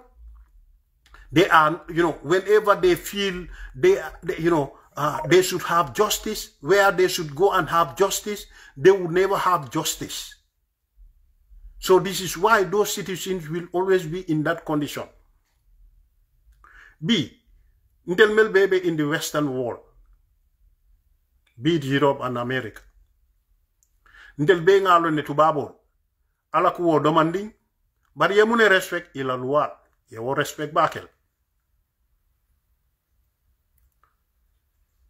They are, whenever they feel they should have justice, where they should go and have justice, they would never have justice. So this is why those citizens will always be in that condition. B, 𝒕𝒉𝒊𝒏 in the Western world, be it Europe and America. 𝒕𝒉𝒊𝒏 ngalo ne tubabo, ala kuwo demanding, bari yemune respect ila loi, yewo respect bakel.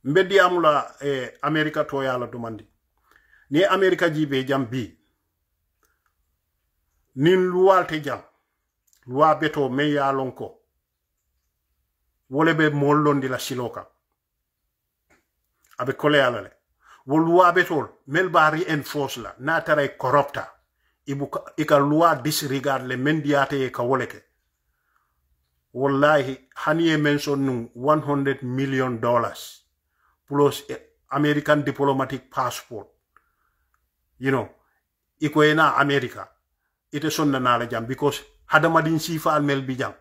Mbedi amula America toya la demanding. Ni America jibe jam bi. Nin loi te jam. Loi beto meya lonko. Wolebe mollondi la siloka. Abe kole alale. Wo loi betol melbari enforce la na tare corrupta. Ika loi disregard le mendiate ka woleke. Wallahi haniye mention nung $100 million plus American diplomatic passport. You know, iko ena America. Ite sonna nala jam because Adama din sifa al mel bijam.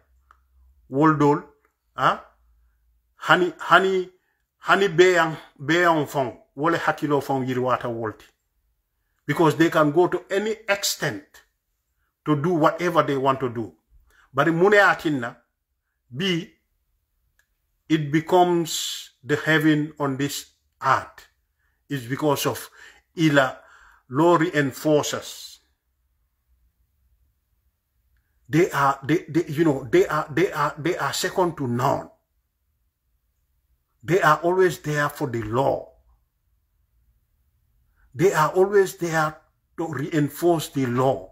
Woldol, hani beyang fong, wole hakilo fong yirwata wolti. Because they can go to any extent to do whatever they want to do. But in mune atinna, B, it becomes the heaven on this earth. It's because of ila law reinforcers. They are second to none. They are always there for the law. They are always there to reinforce the law.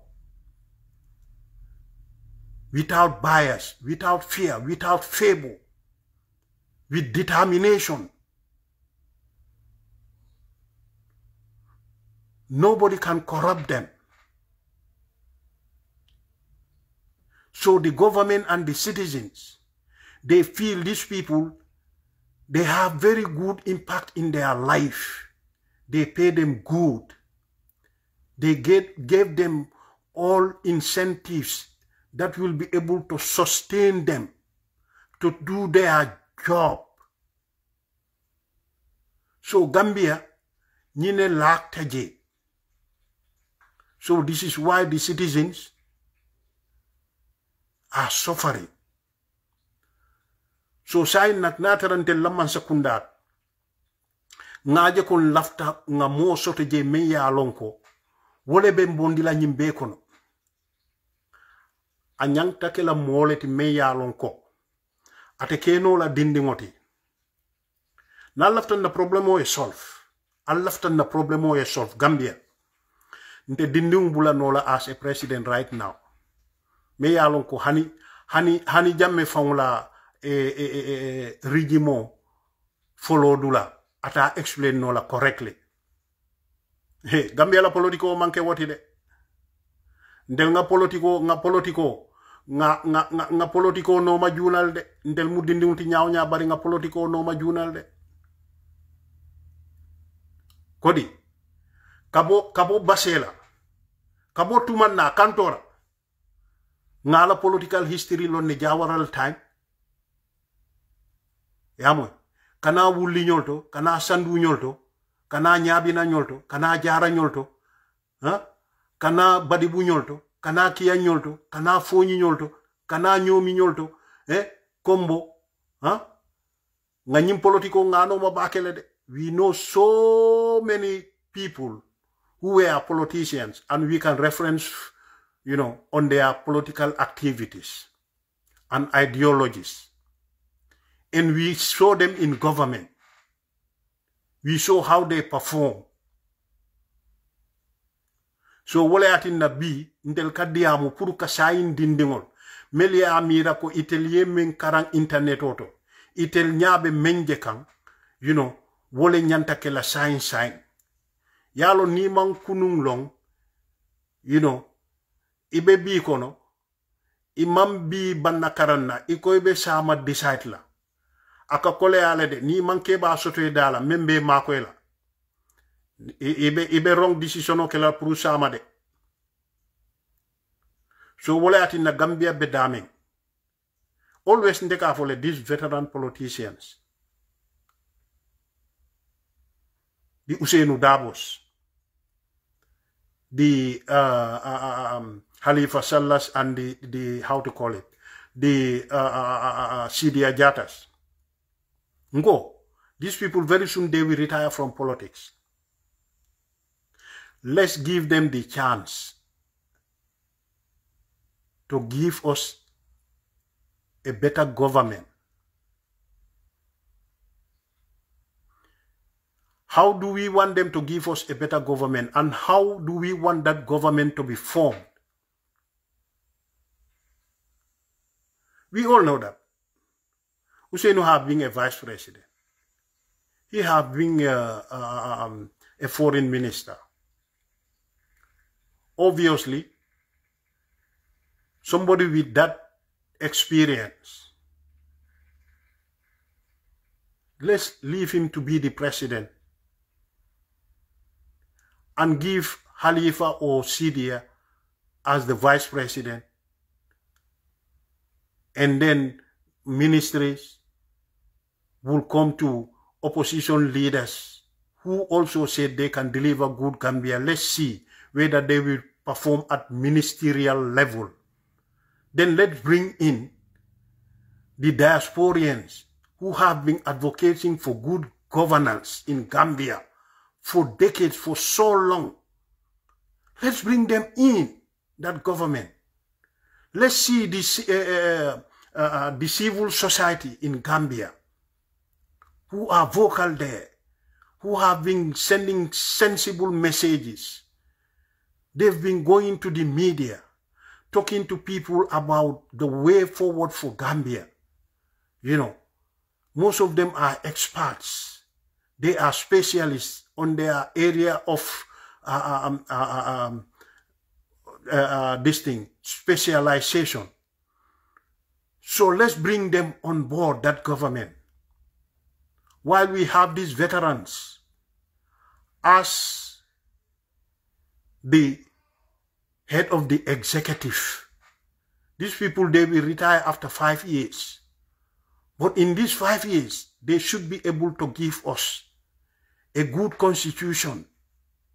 Without bias, without fear, without fable, with determination. Nobody can corrupt them. So the government and the citizens, they feel these people, they have very good impact in their life. They pay them good. They gave them all incentives that will be able to sustain them to do their job. So Gambia, nyine laktaje. So this is why the citizens are suffering. So say natnatarante laman sekundar. Ngaje kon lafta nga mo soto je meya lonko. Wole be mbondila nyimbe kono. Anyang take la mole ti meya lonko. Ate keno la dindi ngoti. Na lafta na problemo e solve. Al lafta na problemo e solve. Gambia. Nte dindi umbula nola as a president right now. Meya lonko hani jamme fangula rigimo follow dula. Ata explain nola correctly. Hey, Gambia la politiko manke wati de. Ndel nga politiko no ma junal de. Ndel mu dindi unti nyaaw bari nga politiko no ma junal de. Kodi. Kabo basela. Kabo tuman na kantora. Nga la political history lon ne jawaral time. Yamoy. Kana wulli nyolto, kana sandu nyolto, kana nyabina nyolto, kana jara nyolto, kana badibu nyolto, kana kia nyolto, kana fonyi nyolto, kana nyomi nyolto, kombo, nganyim politiko ngano mabakele de. We know so many people who were politicians and we can reference, on their political activities and ideologies. And we saw them in government. We saw how they perform. So wole atinna bi ndel kadiamu puru kasayin dindingol. Meli amira ko itelie men karang internet oto. Itel nyabe menje kang, wole nyanta ke la sign. Yalo ni man kunung long, ibe bi kono, imam bi banna karanna, iko ibe sama decide la. Aka kole ale de ni manke ba soto dala membe makoela ibe wrong decision o kala pour sama de. So wala atina Gambia bedaming always ndeka fole these veteran politicians di Ousseynou Dabos di Halifa Sallas and the how to call it, the Sidia Jatas. Ngo, these people very soon they will retire from politics. Let's give them the chance to give us a better government. How do we want them to give us a better government, and how do we want that government to be formed? We all know that. Ousseynou have been a vice president. He have been a foreign minister. Obviously, somebody with that experience, let's leave him to be the president and give Halifa or Sidia as the vice president, and then ministries will come to opposition leaders who also said they can deliver good Gambia. Let's see whether they will perform at ministerial level. Then let's bring in the diasporians who have been advocating for good governance in Gambia for decades, for so long. Let's bring them in that government. Let's see the civil society in Gambia who are vocal there, who have been sending sensible messages. They've been going to the media, talking to people about the way forward for Gambia. You know, most of them are experts. They are specialists on their area of specialization. So let's bring them on board that government. While we have these veterans as the head of the executive, these people, they will retire after 5 years. But in these 5 years, they should be able to give us a good constitution.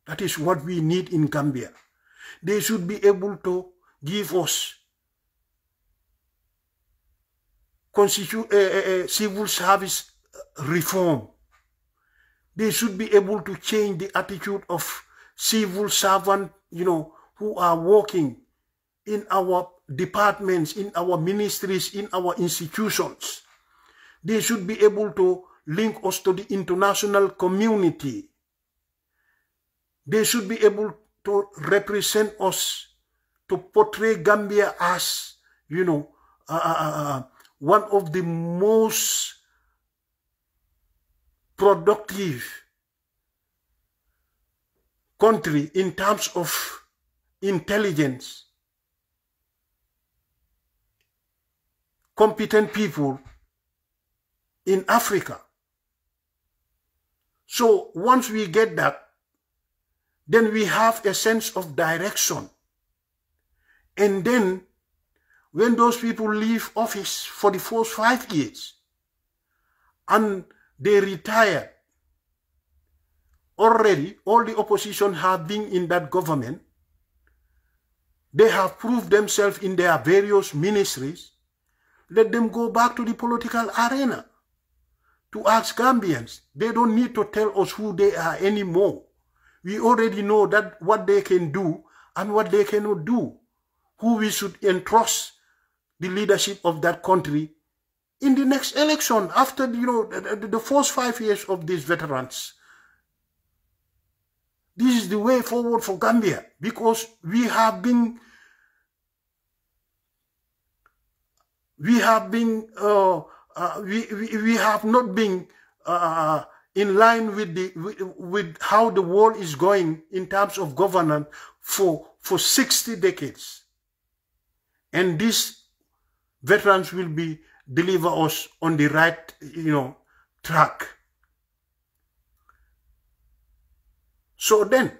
That is what we need in Gambia. They should be able to give us civil service reform. They should be able to change the attitude of civil servants, you know, who are working in our departments, in our ministries, in our institutions. They should be able to link us to the international community. They should be able to represent us, to portray Gambia as, you know, one of the most productive country in terms of intelligence, competent people in Africa. So once we get that, then we have a sense of direction. And then when those people leave office for the first 5 years and they retire, already all the opposition have been in that government. They have proved themselves in their various ministries. Let them go back to the political arena to ask Gambians. They don't need to tell us who they are anymore. We already know that what they can do and what they cannot do, who we should entrust the leadership of that country in the next election after, you know, the first 5 years of these veterans. This is the way forward for Gambia, because we have not been in line with how the world is going in terms of governance for 60 decades. And these veterans will deliver us on the right, you know, track. So then,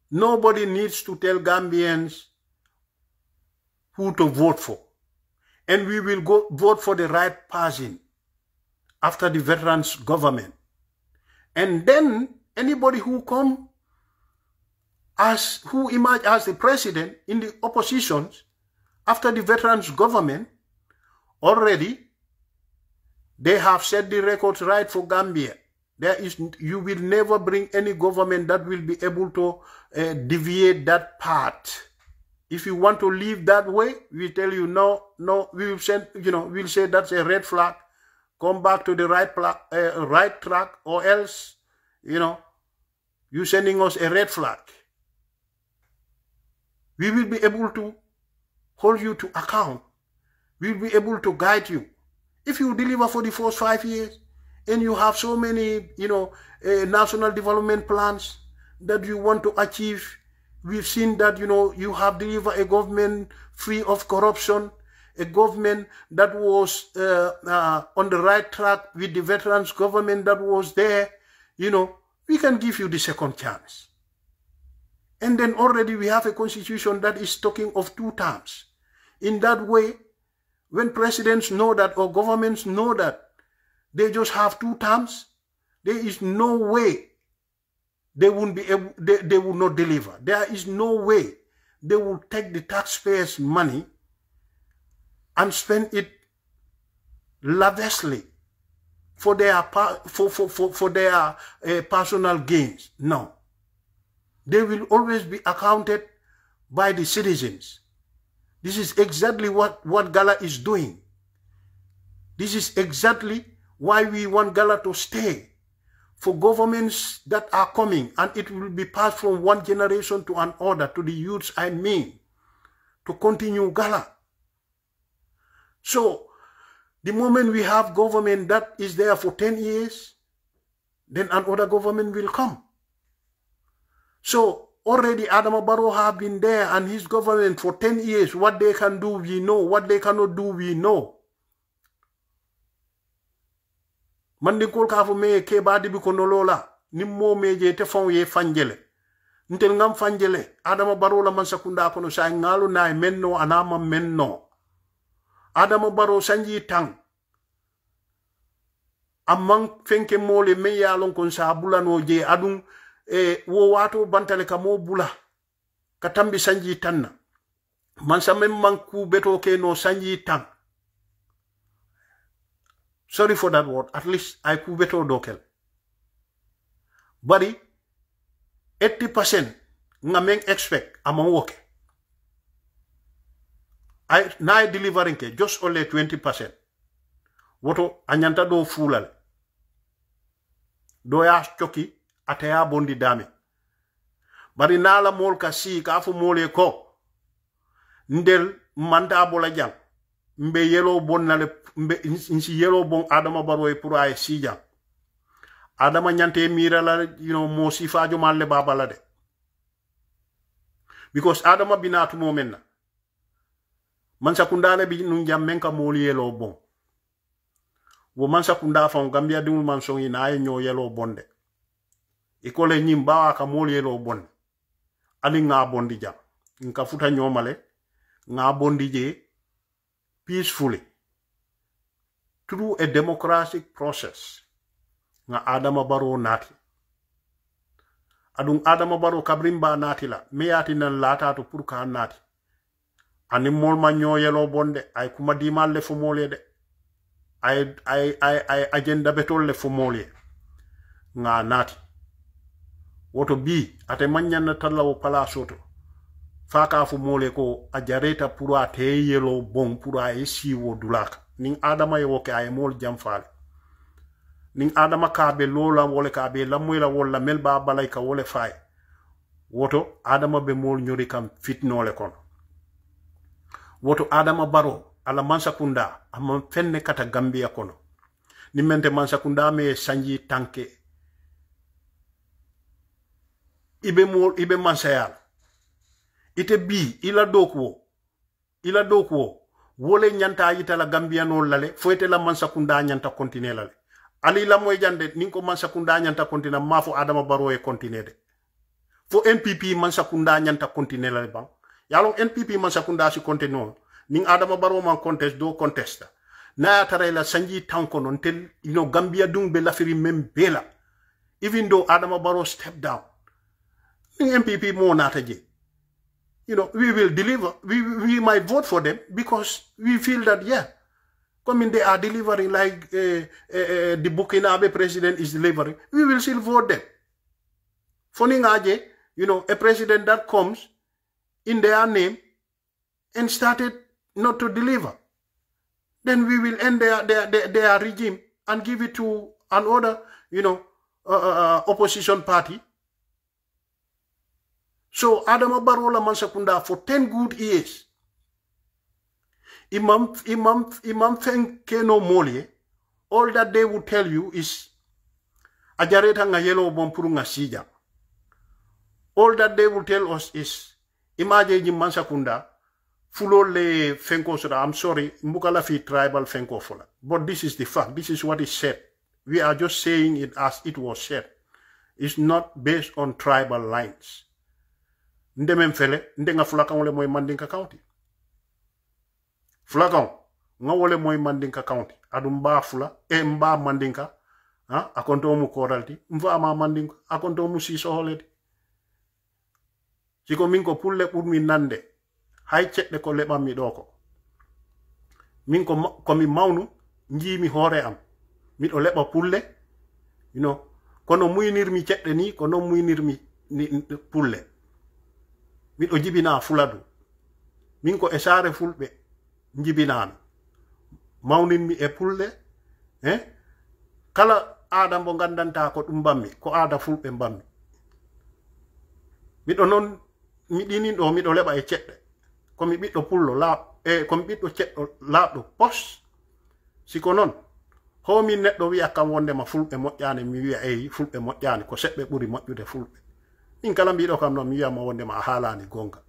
nobody needs to tell Gambians who to vote for. And we will go vote for the right person after the veterans' government. And then, anybody who come as who emerged as the president in the oppositions after the veterans government, already they have set the records right for Gambia. You will never bring any government that will be able to deviate that path. If you want to live that way, we tell you no, we will send, we'll say that's a red flag. Come back to the right track, or else, you're sending us a red flag. We will be able to hold you to account. We will be able to guide you. If you deliver for the first 5 years, and you have so many, national development plans that you want to achieve, we've seen that, you have delivered a government free of corruption, a government that was on the right track with the veterans government that was there, we can give you the second chance. And then already we have a constitution that is talking of 2 terms. In that way, when presidents know that or governments know that they just have 2 terms, there is no way they won't be able, they will not deliver. There is no way they will take the taxpayers' money and spend it lavishly for their personal gains. No. They will always be accounted by the citizens. This is exactly what Gala is doing. This is exactly why we want Gala to stay. For governments that are coming, and it will be passed from one generation to another, to the youths, to continue Gala. So, the moment we have government that is there for 10 years, then another government will come. So, already Adama Barrow have been there and his government for 10 years. What they can do, we know. What they cannot do, we know. Mandi kol ka fu me ke ba dibi ko nolola nimmo meje te fon ye fanjele ntel ngam fanjele Adama Barrow la man sakunda kono sa ngalo na menno anama menno Adama Barrow sanji tang amman fenke mole me ya lon kon sa bulano je adun wo wato bantale ka mo bula ka tambi sanji tanna man sa mem man ku beto ke no sanji tang. Sorry for that word. At least I could better dokel. But 80% ngamen expect among work. I delivering just only 20%. Woto anyanta do fulal. Do ya choki ataya bondi dame. Bari nala mol kasi ka fu mole ko. Ndel manda bola jang. Mbe yellow bon nale mbe insi yellow bon Adama Barrow e pour ay sija Adama nyante mira la mo sifajo malle babala de because Adama binatu momenna man sakundale bi nun jammen ka moli yellow bon wo man sakunda fa Gambia dum man so ina ay nyo yellow bonde ikole nyimba ka moli yellow bon ali nga bondi jam nka futa nyomale nga bondi je peacefully through a democratic process nga Adama Barrow nati adung Adama Barrow kabrimba nati la meyati nan lata to pour ka nati ani mol ma yelo bonde ay kuma dimal le fo molé de ay agenda betol le fo molé nga nati woto bi ate manyan talaw palasoto faka fu mole ko ajareta pour a te yelo bon pour a esiwo dulaka ning Adama yo ke ay mol jamfal ning Adama ka be lola wole ka be lamoyla wala melba balay ka wole fay woto Adama be mol nyori kam fitnole kon woto Adama Barrow ala mansakunda am fenne kata Gambia kono ni mente mansakunda me sanji tanke ibe mansayal ite bi ila dokwo wole nyanta yita la Gambia no lale foete la mansakunda nyanta continue lale ali la moy jande ninko mansakunda nyanta continue mafo Adama Barrow e continue de fo NPP mansakunda nyanta continue lale bang yalo NPP mansakunda si continue ning Adama Barrow man contest do contesta na tare la sanji tanko non tel Gambia dung be lafiri mem bela even though Adama Barrow step down MPP more nataje. You know, we will deliver. We might vote for them because we feel that, yeah, they are delivering like the 𝒂𝒄𝒄𝒏 president is delivering. We will still vote them. Foningaje, you know, a president that comes in their name and started not to deliver. Then we will end their regime and give it to another, you know, opposition party. So Adama Barrow la Mansakunda for 10 good years. Imam Fenkeno Molie, all that they will tell you is ajareta nga yellow bompuru nga sija. All that they will tell us is imaje ji Mansakunda fulo le fenko soda. I'm sorry, mbukala fi tribal fenko fola. But this is the fact. This is what is said. We are just saying it as it was said. It's not based on tribal lines. Ndemem fele, ndenga fulakang ole moy Mandinka County. Fulakang, nga ole moy Mandinka County. Adumba fula, mba Mandinka, akonto mu koralti, mva ama Mandinka, akonto mu siso holeti. Siko minko pulle urmi nande, hay chekde ko leba mi doko. Minko komi maunu, nji mi hore am. Mi o leba pulle, you know, kono muinir mi chekde ni, kono muinir mi pulle. Mi o jibina fuladu. Minko esare fulbe, njibinan. Maunin mi e pulle, kala adam bo gandanta ko mbammi, ko ada fulbe mbammi. Mi do non mi dinin do mi do leba e chekde. Ko mi biddo pullo lab ko mi biddo ceddo labdo pos. Siko non ho mi neddo wi akam wonde ma fulbe mojjane mi wi e fulbe mojjane ko sebbe buri mojjude fulbe. Min kala mbiɗo kam non mi wiya ma wonde ma haalani gonga.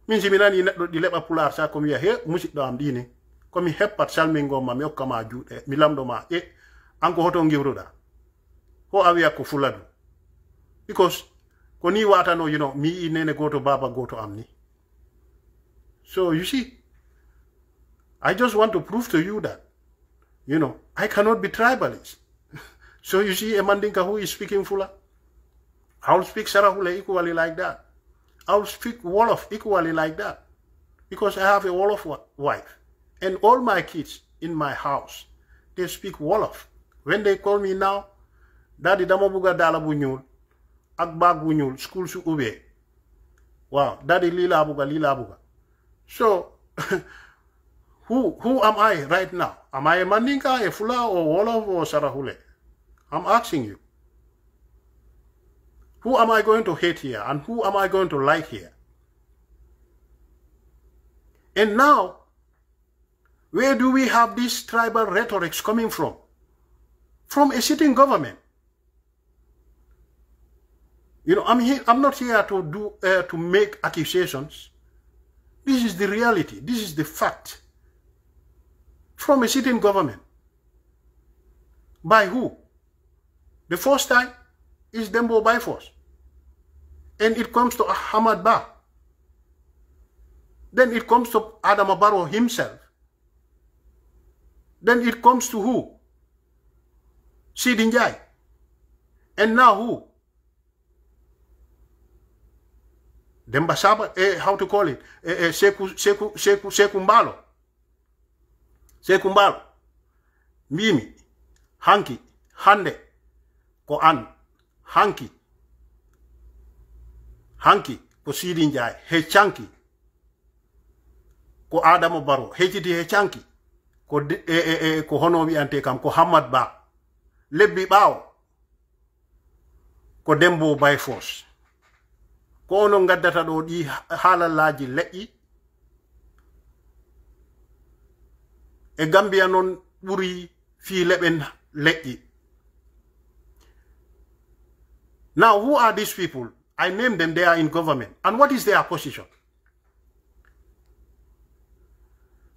Min si mi nani neɗɗo ɗi leɓa pular sa ko mi wiya he musidɗo am ɗini komi heppat salmingol ma mi hokka ma juuɗe mi lamɗo ma an ko hoto giwruɗa ho a wiya ko fuladu because ko ni watano you know mi yi nene goto baba goto am ni. So you see, I just want to prove to you that you know I cannot be tribalist. So you see a Mandinka who is speaking Fula, I'll speak Sarahule equally like that. I'll speak Wolof equally like that. Because I have a Wolof wife. And all my kids in my house, they speak Wolof. When they call me now, Daddy Damabuga Dala Bunyul, Akbag Bunyul, school su ube. Wow, Daddy Lila Buga. So, who am I right now? Am I a Mandinka, a Fula, or Wolof, or Sarahule? I'm asking you. Who am I going to hate here? And who am I going to like here? And now, where do we have these tribal rhetorics coming from? From a sitting government. You know, I'm not here to make accusations. This is the reality. This is the fact. From a sitting government. By who? The first time is Dembo by force. And it comes to Ahmad Ba. Then it comes to Adama Barrow himself. Then it comes to who? Sidinjai. And now who? Dembasaba, how to call it? Sekumbalo. Sekumbalo. Mimi. Hanki. Hande. Koan. Hanki. Hanki. Ko Sidinjai. Hechanki. Ko Adama Barrow. Hechiti hechanki. Ko honomi ante kam. Ko Hamad Ba. Lebbi bao. Ko Dembo by force. Ko ono ngaddata do di halalaji le'i. E Gambia non buri fi leben le'i. Now, who are these people? I name them, they are in government. And what is their position?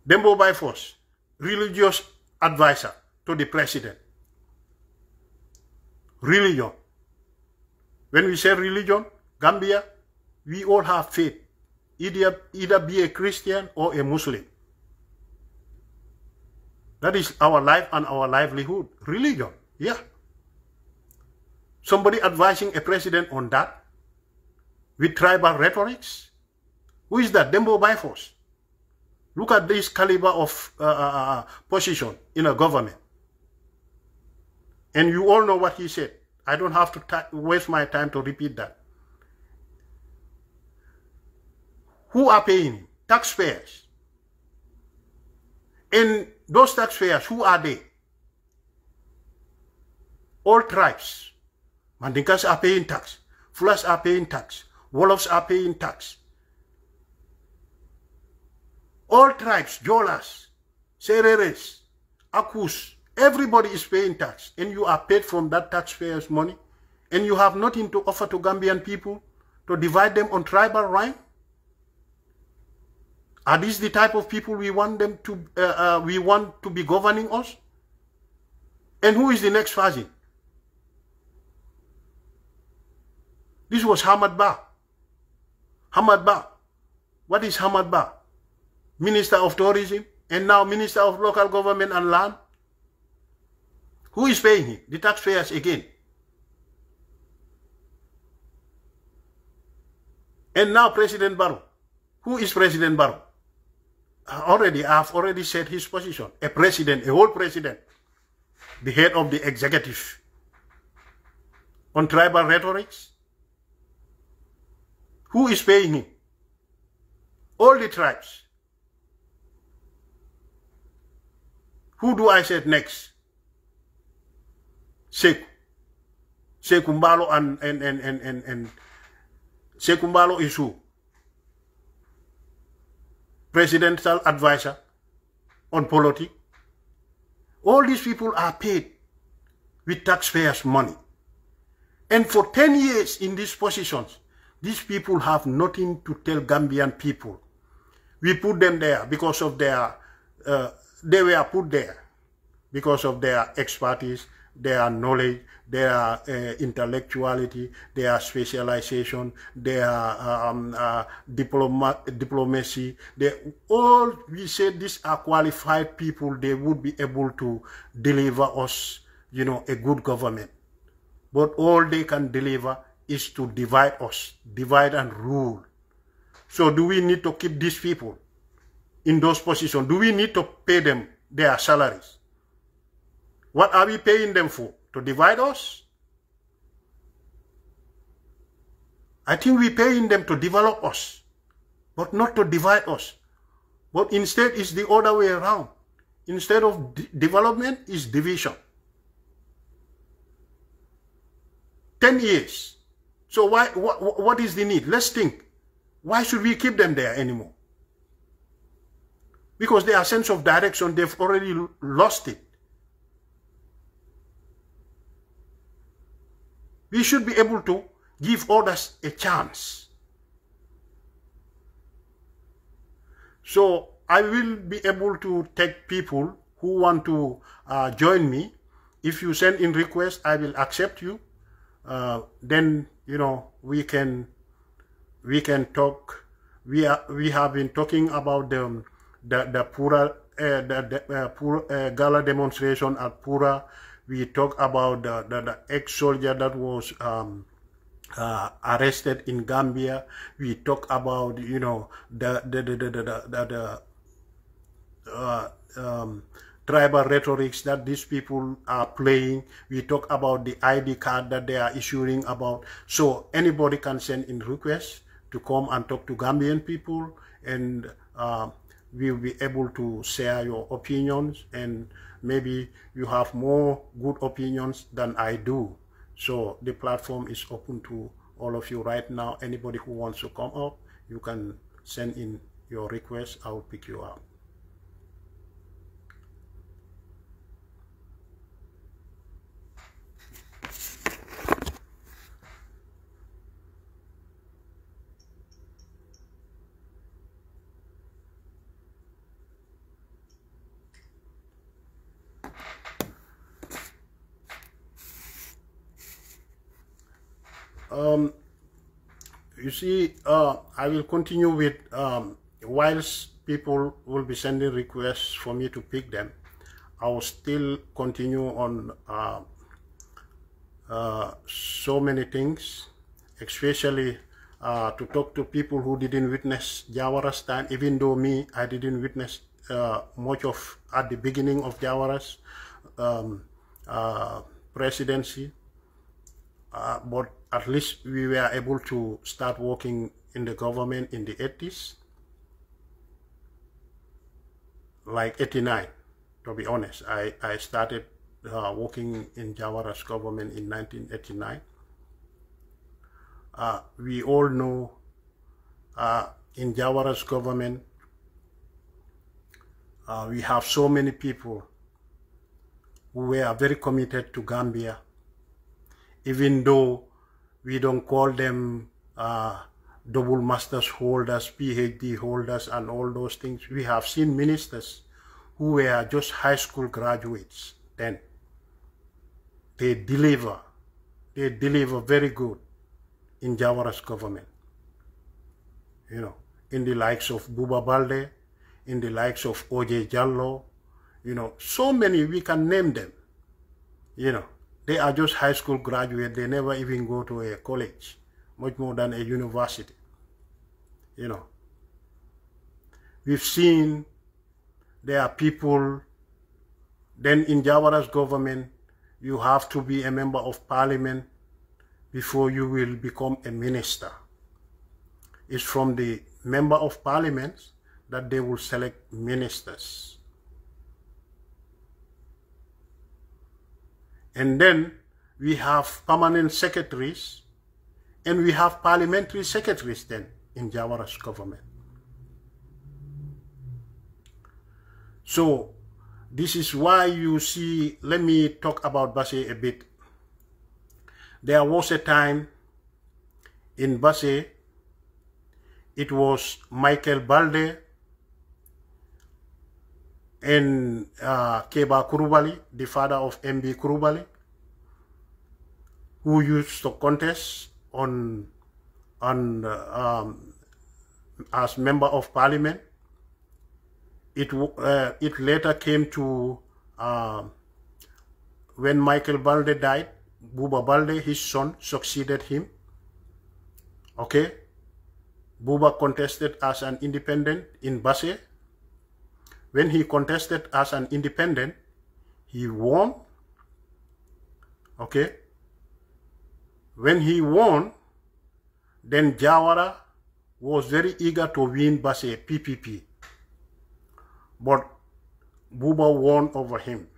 Dembo by force, religious advisor to the president. Religion. When we say religion, Gambia, we all have faith. Either be a Christian or a Muslim. That is our life and our livelihood. Religion, yeah. Somebody advising a president on that? with tribal rhetorics? Who is that? Dembo Bifos. Look at this caliber of position in a government. And you all know what he said. I don't have to waste my time to repeat that. Who are paying him? Taxpayers. And those taxpayers, who are they? All tribes. Mandinkas are paying tax. Fulas are paying tax. Wolofs are paying tax. All tribes, Jolas, Sereres, Akus, everybody is paying tax. And you are paid from that taxpayers' money. And you have nothing to offer to Gambian people to divide them on tribal line. Are these the type of people we want them to we want to be governing us? And who is the next Fazin? This was Hamad Ba. Hamad Ba. What is Hamad Ba? Minister of Tourism and now Minister of Local Government and Land. Who is paying him? The taxpayers again. And now President Barrow. Who is President Barrow? I've already said his position. A president, a whole president, the head of the executive, on tribal rhetorics. Who is paying him? All the tribes. Who do I say next? 𝒂𝒄𝒄𝒏 and 𝒂𝒄𝒄𝒏 is who? Presidential advisor on politics. All these people are paid with taxpayers' money. And for 10 years in these positions, these people have nothing to tell Gambian people. We put them there because of their, they were put there because of their expertise, their knowledge, their intellectuality, their specialization, their diplomacy. All we said these are qualified people. They would be able to deliver us, a good government. But all they can deliver is to divide us, divide and rule. So do we need to keep these people in those positions? Do we need to pay them their salaries? What are we paying them for? To divide us? I think we're paying them to develop us, but not to divide us. But instead, it's the other way around. Instead of development, it's division. 10 years. So what is the need? Let's think. Why should we keep them there anymore? Because their sense of direction, they've already lost it. We should be able to give others a chance. So I will be able to take people who want to join me. If you send in request, I will accept you. Then we can talk. We have been talking about the Pura gala demonstration at Pura. We talk about the ex-soldier that was arrested in Gambia. We talk about tribal rhetorics that these people are playing. We talk about the ID card that they are issuing about. So anybody can send in requests to come and talk to Gambian people, and we'll be able to share your opinions, and maybe you have more good opinions than I do. So the platform is open to all of you right now. Anybody who wants to come up, you can send in your request. I will pick you up. You see, I will continue with, whilst people will be sending requests for me to pick them, I will still continue on so many things, especially to talk to people who didn't witness Jawara's time, even though me, I didn't witness much of at the beginning of Jawara's presidency, but at least we were able to start working in the government in the 80s, like 89, to be honest. I started working in Jawara's government in 1989. We all know in Jawara's government, we have so many people who were very committed to Gambia, even though we don't call them double masters holders, PhD holders, and all those things. We have seen ministers who were just high school graduates then. They deliver very good in Jawara's government. You know, in the likes of Buba Balde, in the likes of O.J. Jallo, you know, so many, we can name them. You know, they are just high school graduates. They never even go to a college, much more than a university. You know, we've seen there are people, then in Jawara's government, you have to be a member of parliament before you will become a minister. It's from the member of parliament that they will select ministers. And then we have permanent secretaries and we have parliamentary secretaries then in Jawara's government. So this is why you see, let me talk about Basse a bit. There was a time in Basse, it was Michael Balde and 𝒂𝒄𝒄𝒏, the father of 𝒂𝒄𝒄𝒏, who used to contest as member of parliament. It later came to when Michael Balde died, Buba Balde, his son, succeeded him. Okay, Buba contested as an independent in Basse. When he contested as an independent, he won. Okay, when he won, then Jawara was very eager to win Basse PPP. But Buba won over him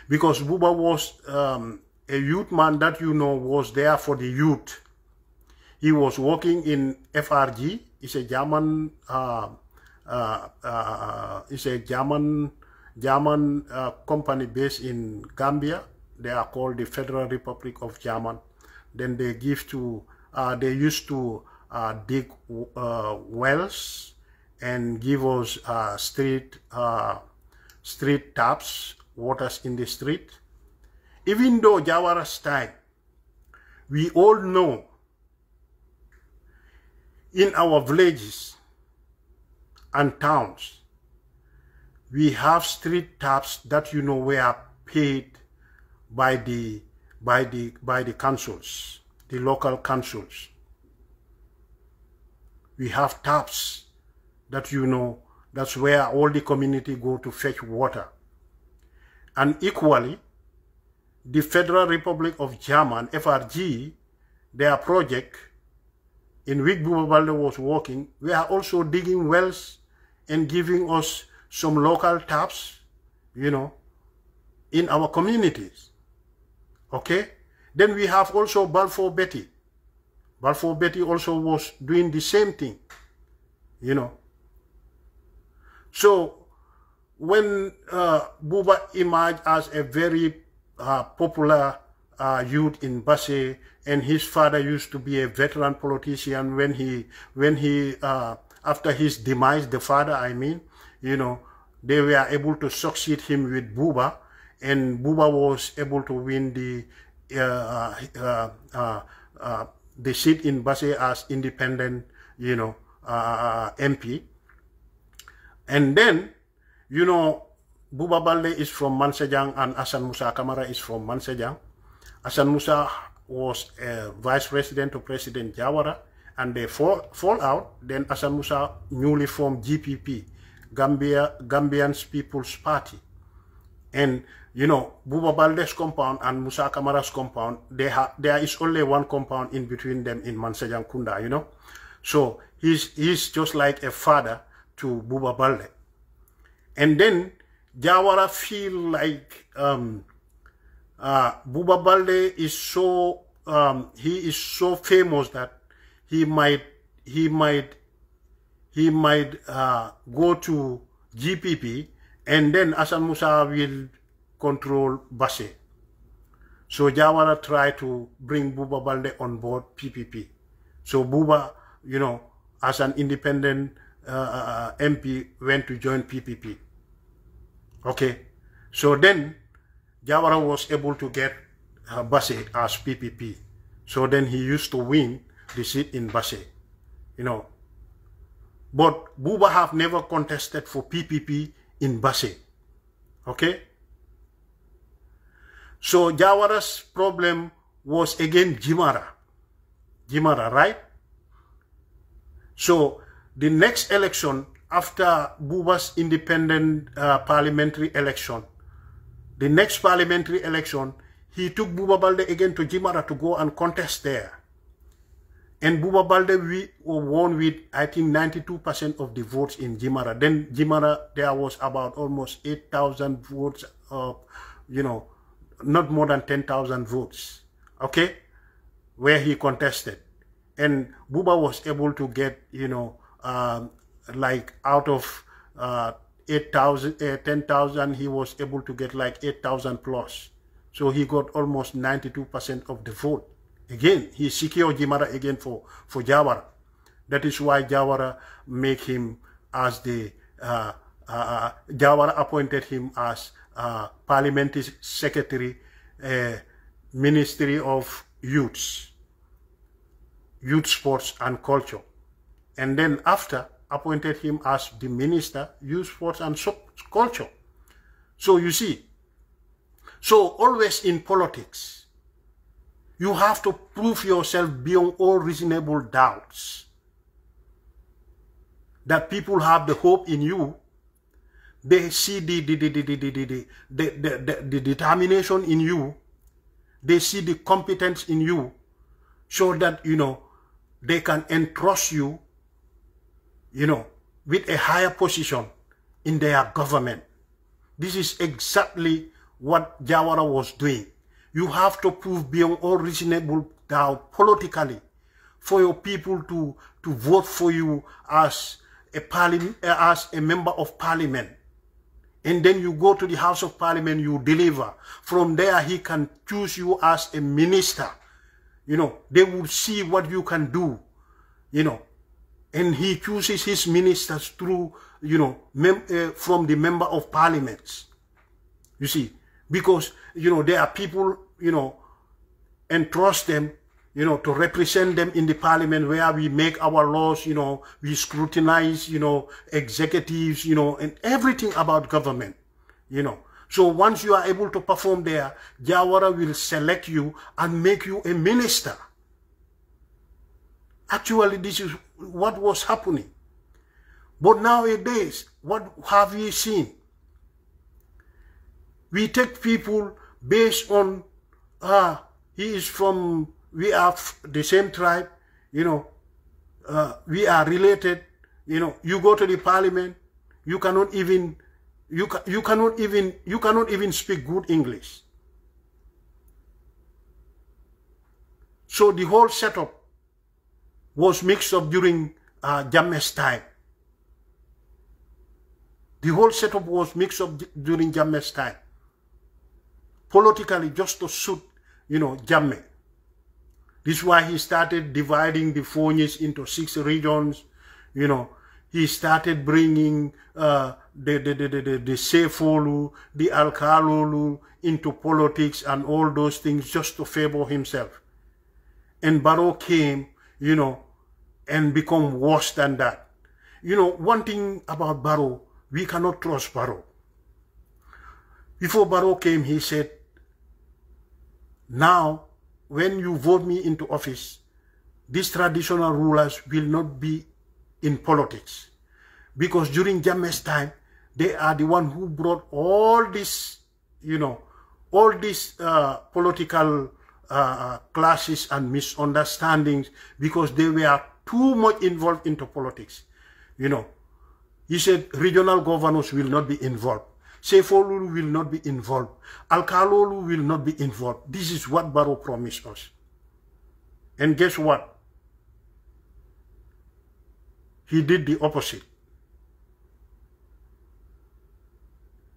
because Buba was a youth man that, you know, was there for the youth. He was working in FRG. It's a German company based in Gambia. They are called the Federal Republic of German. Then they give to they used to dig wells and give us street taps, waters in the street. Even though Jawara's time, we all know in our villages and towns, we have street taps that, you know, were paid by the councils, the local councils. We have taps that, you know, that's where all the community go to fetch water. And equally, the Federal Republic of German, FRG, their project in which Buba Balde was working, we are also digging wells and giving us some local taps, you know, in our communities. Okay? Then we have also Balfour Beatty. Balfour Beatty also was doing the same thing, you know. So when Buba emerged as a very popular youth in Basse, and his father used to be a veteran politician, when he after his demise, the father, I mean, you know, they were able to succeed him with Buba, and Buba was able to win the seat in Basse as independent, you know, MP. And then, you know, Buba Balde is from Mansejang and Hassan Musa Kamara is from Mansejang. Hassan Musa was vice president to President Jawara, and they fall out. Then Hassan Musa newly formed GPP, Gambian People's Party. And, you know, Buba Balde's compound and Musa Kamara's compound, there is only one compound in between them in Mansajang Kunda, you know. So he's just like a father to Buba Balde. And then Jawara feel like Buba Balde is so he is so famous that he might go to GPP, and then Hassan Musa will control Basse. So Jawara tried to bring Buba Balde on board PPP. So Buba, you know, as an independent MP, went to join PPP. Okay, so then Jawara was able to get Basse as PPP. So then he used to win the seat in Basse, you know. But Buba have never contested for PPP in Basse. Okay? So Jawara's problem was again Jimara. Jimara, right? So the next election after Buba's independent parliamentary election, the next parliamentary election, he took Buba Balde again to Jimara to go and contest there. And Buba Balde won with, I think, 92% of the votes in Jimara. Then Jimara, there was about almost 8,000 votes, you know, not more than 10,000 votes, okay, where he contested. And Buba was able to get, you know, like out of 10,000, he was able to get like 8,000 plus. So he got almost 92% of the vote. Again, he secured Jimara again for Jawara. That is why Jawara make him as the, Jawara appointed him as Parliamentary Secretary, Ministry of Youth, Sports and Culture. And then after, appointed him as the Minister, Youth, Sports and Culture. So you see, so always in politics, you have to prove yourself beyond all reasonable doubts. That people have the hope in you. They see the determination in you. They see the competence in you. So that, you know, they can entrust you, you know, with a higher position in their government. This is exactly what Jawara was doing. You have to prove beyond all reasonable doubt politically for your people to vote for you as a member of parliament. And then you go to the House of Parliament, you deliver. From there, he can choose you as a minister. You know, they will see what you can do, you know. And he chooses his ministers through, you know, from the member of parliaments. You see, because, you know, there are people, you know, entrust them, you know, to represent them in the parliament where we make our laws, you know, we scrutinize, you know, executives, you know, and everything about government, you know. So once you are able to perform there, Jawara will select you and make you a minister. Actually, this is what was happening. But nowadays, what have we seen? We take people based on, he is from, we are the same tribe, you know, we are related, you know, you go to the parliament, you cannot even, you cannot even speak good English. So the whole setup was mixed up during Jammeh's time. The whole setup was mixed up during Jammeh's time. Politically, just to suit, you know, Jammeh. This is why he started dividing the Fonyis into 6 regions. You know, he started bringing the Sefolu, the Alkalolu into politics and all those things just to favor himself. And Barrow came, you know, and become worse than that. You know, one thing about Barrow, we cannot trust Barrow. Before Barrow came, he said, now, when you vote me into office, these traditional rulers will not be in politics. Because during Jammeh's time, they are the one who brought all this, all these political clashes and misunderstandings, because they were too much involved into politics. He said regional governors will not be involved. Sefolulu will not be involved. Alkalolu will not be involved. This is what Barrow promised us. And guess what? He did the opposite.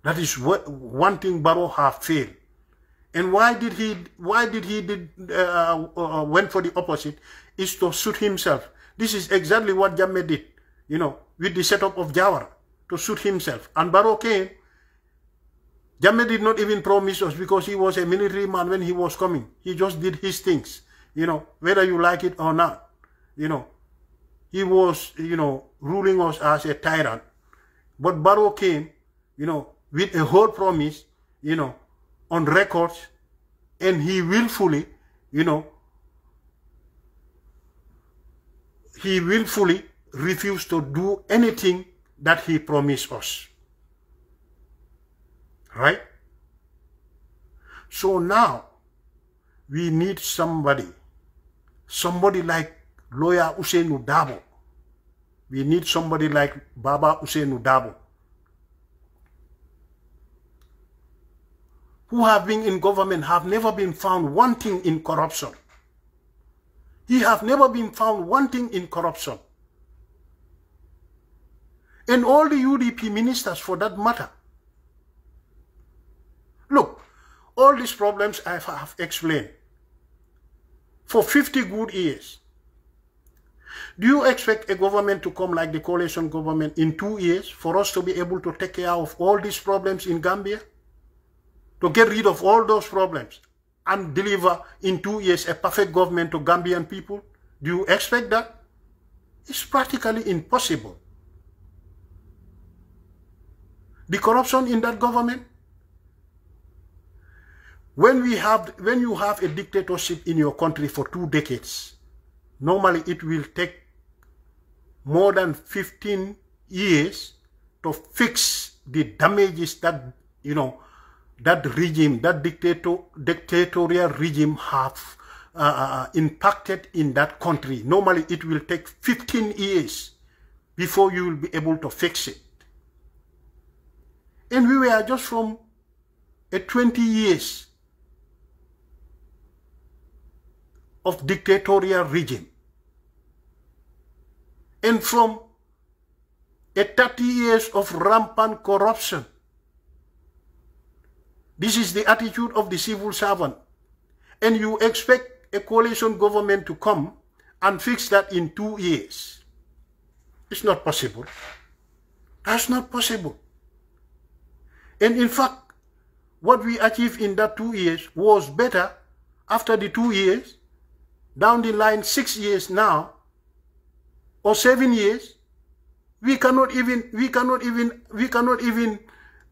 That is what one thing Barrow have failed. And why did he went for the opposite? Is to suit himself. This is exactly what Jammeh did, with the setup of Jawara, to suit himself. And Barrow came. Jammeh did not even promise us, because he was a military man when he was coming. He just did his things, whether you like it or not. He was, ruling us as a tyrant. But Barrow came, with a whole promise, on records, and he willfully, refused to do anything that he promised us. Right? So now, we need somebody like lawyer Ousainou Darboe. We need somebody like Baba Ousainou Darboe, who have been in government, have never been found wanting in corruption. He have never been found wanting in corruption. And all the UDP ministers, for that matter. Look, all these problems I have explained for 50 good years. Do you expect a government to come like the coalition government in 2 years for us to be able to take care of all these problems in Gambia? To get rid of all those problems and deliver in 2 years a perfect government to Gambian people? Do you expect that? It's practically impossible. The corruption in that government, when you have a dictatorship in your country for 2 decades, normally it will take more than 15 years to fix the damages that, that regime, that dictatorial regime have impacted in that country. Normally it will take 15 years before you will be able to fix it. And we were just from a 20 years of dictatorial regime, and from a 30 years of rampant corruption. This is the attitude of the civil servant. And you expect a coalition government to come and fix that in 2 years. It's not possible. That's not possible. And in fact, what we achieved in that 2 years was better after the 2 years. Down the line, 6 years now, or 7 years, we cannot even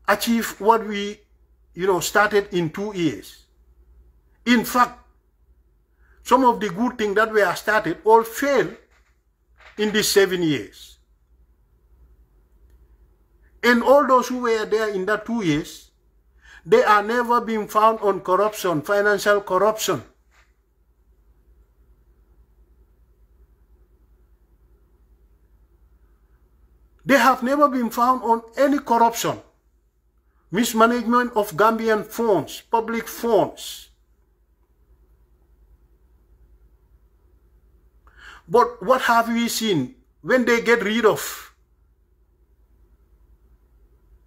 achieve what we, started in 2 years. In fact, some of the good things that were started all failed in these 7 years. And all those who were there in that 2 years, they are never being found on corruption, financial corruption. They have never been found on any corruption, mismanagement of Gambian funds, public funds. But what have we seen when they get rid of,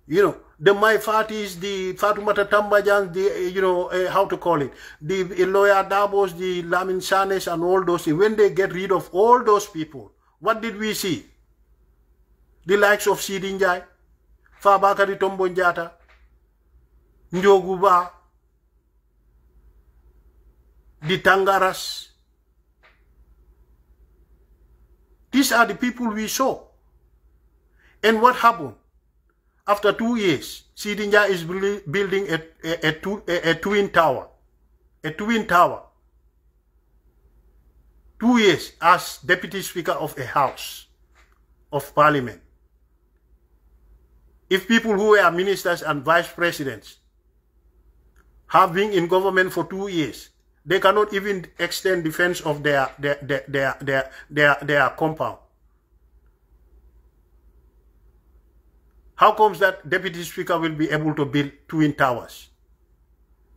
the Maifatis, the Fatoumata Tambajans, the, how to call it, the lawyer Dabos, the Lamin Sanes and all those things, when they get rid of all those people, what did we see? The likes of Sidin Jai, Fabakary Tombong Jatta, Njogu Bah, the Tangaras. These are the people we saw. And what happened? After 2 years, Sidin Jai is building a twin tower. A twin tower. 2 years as Deputy Speaker of a House of Parliament. If people who were ministers and vice presidents have been in government for 2 years, they cannot even extend the fence of their compound. How comes that Deputy Speaker will be able to build twin towers?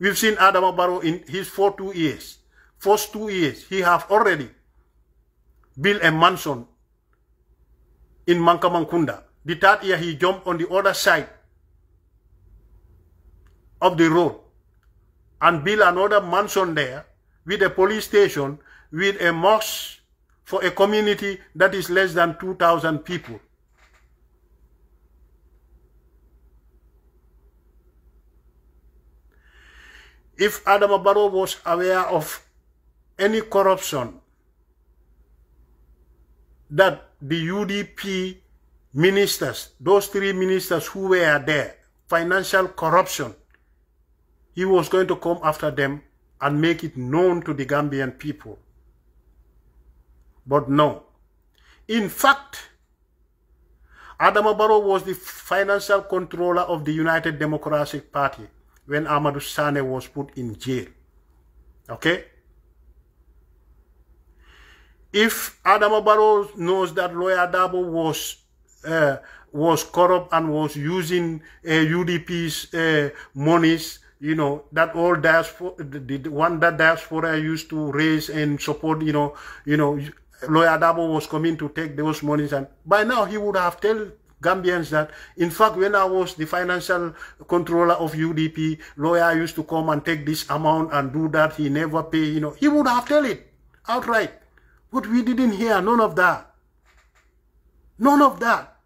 We've seen Adama Barrow in his first 2 years, he have already built a mansion in Mankamankunda. The third year, he jumped on the other side of the road and built another mansion there with a police station, with a mosque for a community that is less than 2,000 people. If Adama Barrow was aware of any corruption that the UDP ministers, those 3 ministers who were there, financial corruption, he was going to come after them and make it known to the Gambian people. But no. In fact, Adama Barrow was the financial controller of the United Democratic Party when Amadou Sane was put in jail. Okay? If Adama Barrow knows that lawyer Dabo was corrupt and was using UDP's monies, you know, that all diaspora, the one that diaspora used to raise and support, you know, lawyer Dabo was coming to take those monies, and by now he would have told Gambians that, in fact, when I was the financial controller of UDP, lawyer used to come and take this amount and do that, he never pay, you know, he would have told it outright. But we didn't hear none of that. None of that.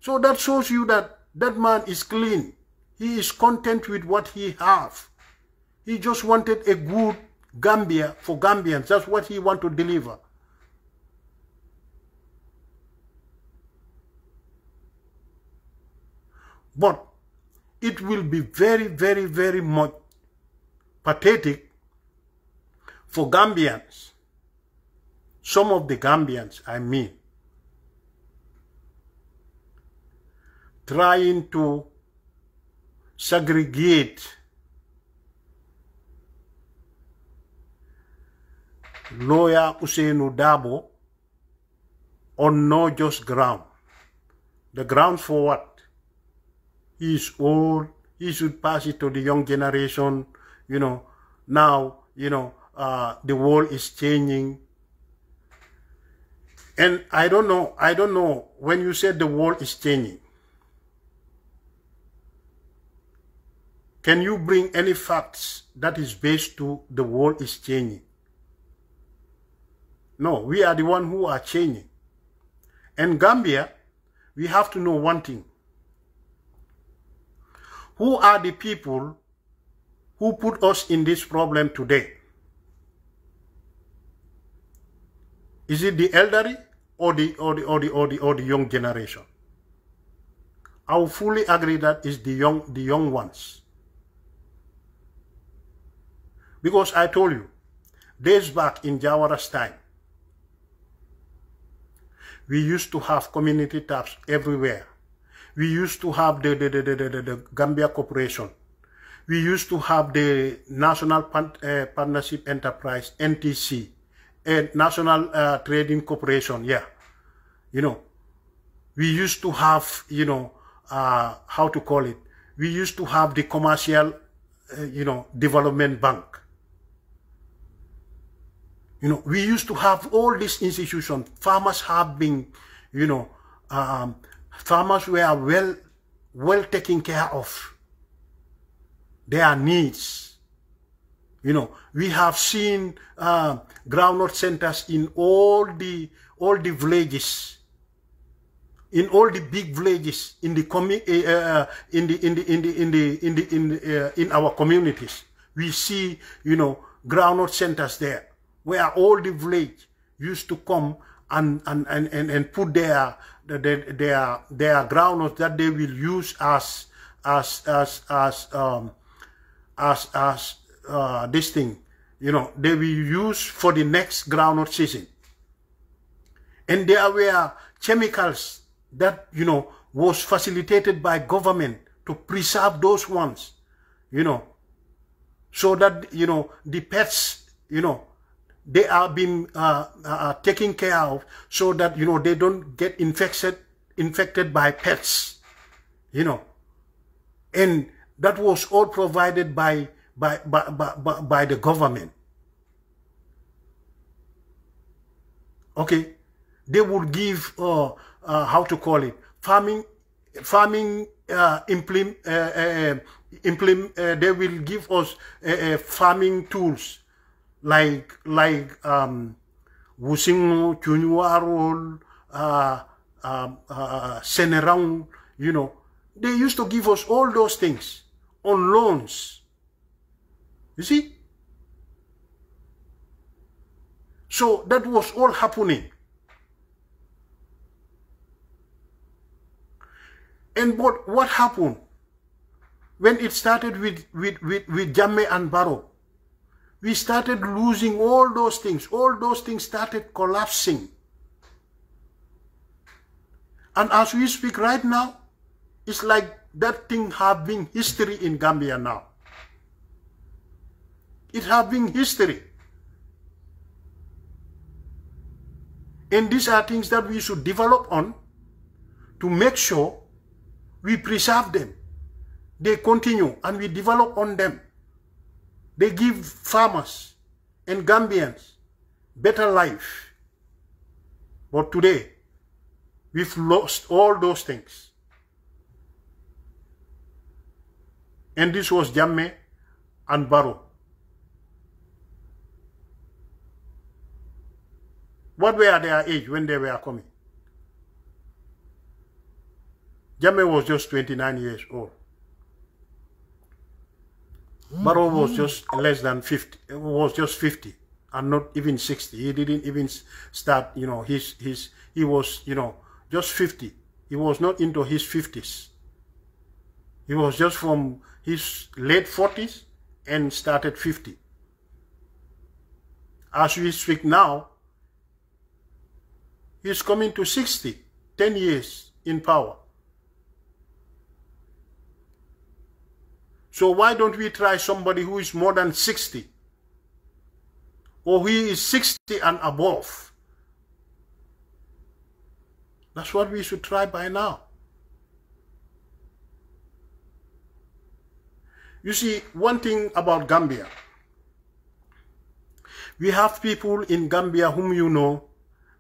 So that shows you that that man is clean. He is content with what he has. He just wanted a good Gambia for Gambians. That's what he wanted to deliver. But it will be very, very, very much pathetic for Gambians, some of the Gambians, I mean, trying to segregate lawyer Ousainou Darboe on no just ground. The ground for what? He is old. He should pass it to the young generation. You know, now, you know, the world is changing. And I don't know, when you said the world is changing, can you bring any facts that is based to the world is changing? No, we are the one who are changing. And Gambia, we have to know one thing. Who are the people who put us in this problem today? Is it the elderly or the young generation? I will fully agree that it's the young ones. Because I told you, days back in Jawara's time, we used to have community taps everywhere. We used to have the Gambia Corporation. We used to have the National Partnership Enterprise, NTC, and National Trading Corporation, yeah. You know, we used to have, you know, how to call it? We used to have the Commercial, you know, Development Bank. You know, we used to have all these institutions. Farmers have been, you know, farmers were well taken care of. Their needs. You know, we have seen groundnut centers in all the villages, in all the big villages in our communities. We see, you know, groundnut centers there, where all the village used to come and put their groundnuts that they will use as this thing, they will use for the next groundnut season. And there were chemicals that, was facilitated by government to preserve those ones, so that, the pets, they are being taken care of, so that, they don't get infected by pets, and that was all provided by the government. Okay, they would give how to call it, farming they will give us farming tools like wusingo, chunyuarol, senerang, they used to give us all those things on loans. You see? So that was all happening. And what happened when it started with Jammeh and Barrow? We started losing all those things. All those things started collapsing. And as we speak right now, it's like that thing have been history in Gambia now. It have been history. And these are things that we should develop on to make sure we preserve them. They continue and we develop on them. They give farmers and Gambians better life. But today, we've lost all those things. And this was Jammeh and Barrow. What were their age when they were coming? Jammeh was just 29 years old. Barrow was just less than 50, was just 50 and not even 60. He didn't even start, he was, just 50. He was not into his 50s. He was just from his late 40s and started 50. As we speak now, he's coming to 60, 10 years in power. So why don't we try somebody who is more than 60? Or who is 60 and above? That's what we should try by now. You see, one thing about Gambia, we have people in Gambia whom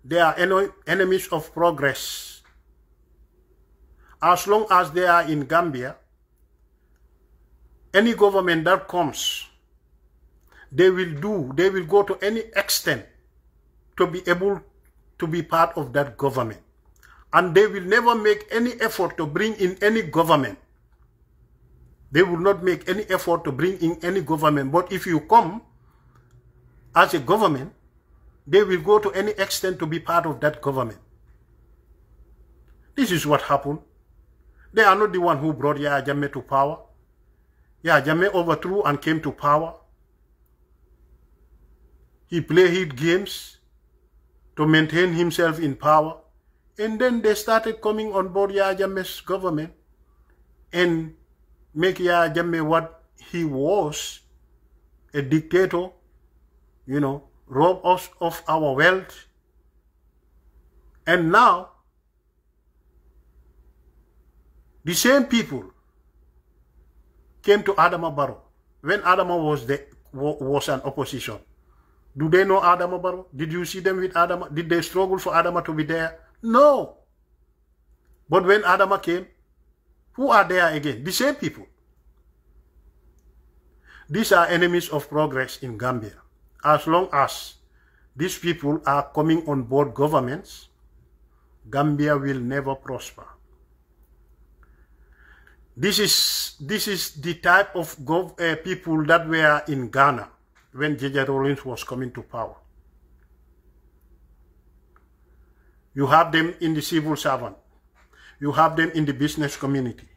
they are enemies of progress. As long as they are in Gambia, any government that comes, they will go to any extent to be able to be part of that government. And they will never make any effort to bring in any government. They will not make any effort to bring in any government. But if you come as a government, they will go to any extent to be part of that government. This is what happened. They are not the one who brought Yahya Jammeh to power. Yahya Jammeh overthrew and came to power. He played games to maintain himself in power. And then they started coming on board Yahya Jammeh's government and make Yahya Jammeh what he was, a dictator, rob us of our wealth. And now, the same people came to Adama Barrow when Adama was an opposition. Do they know Adama Barrow? Did you see them with Adama? Did they struggle for Adama to be there? No. But when Adama came, who are there again? The same people. These are enemies of progress in Gambia. As long as these people are coming on board governments, Gambia will never prosper. This is the type of people that were in Ghana when J.J. Rawlings was coming to power. You have them in the civil servant. You have them in the business community.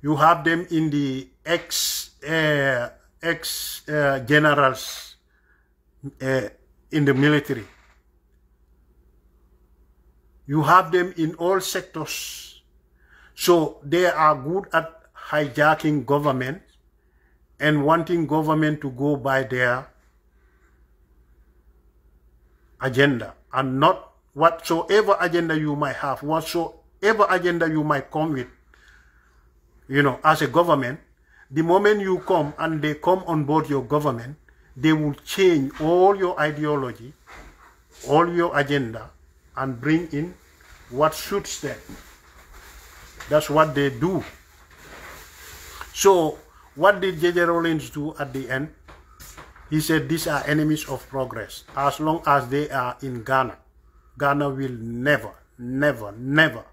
You have them in the ex-generals in the military. You have them in all sectors. So they are good at hijacking government and wanting government to go by their agenda, and not whatsoever agenda you might have, whatsoever agenda you might come with, as a government. The moment you come and they come on board your government, they will change all your ideology, all your agenda, and bring in what suits them. That's what they do. So what did J.J. Rawlings do at the end? He said these are enemies of progress. As long as they are in Ghana, Ghana will never, never, never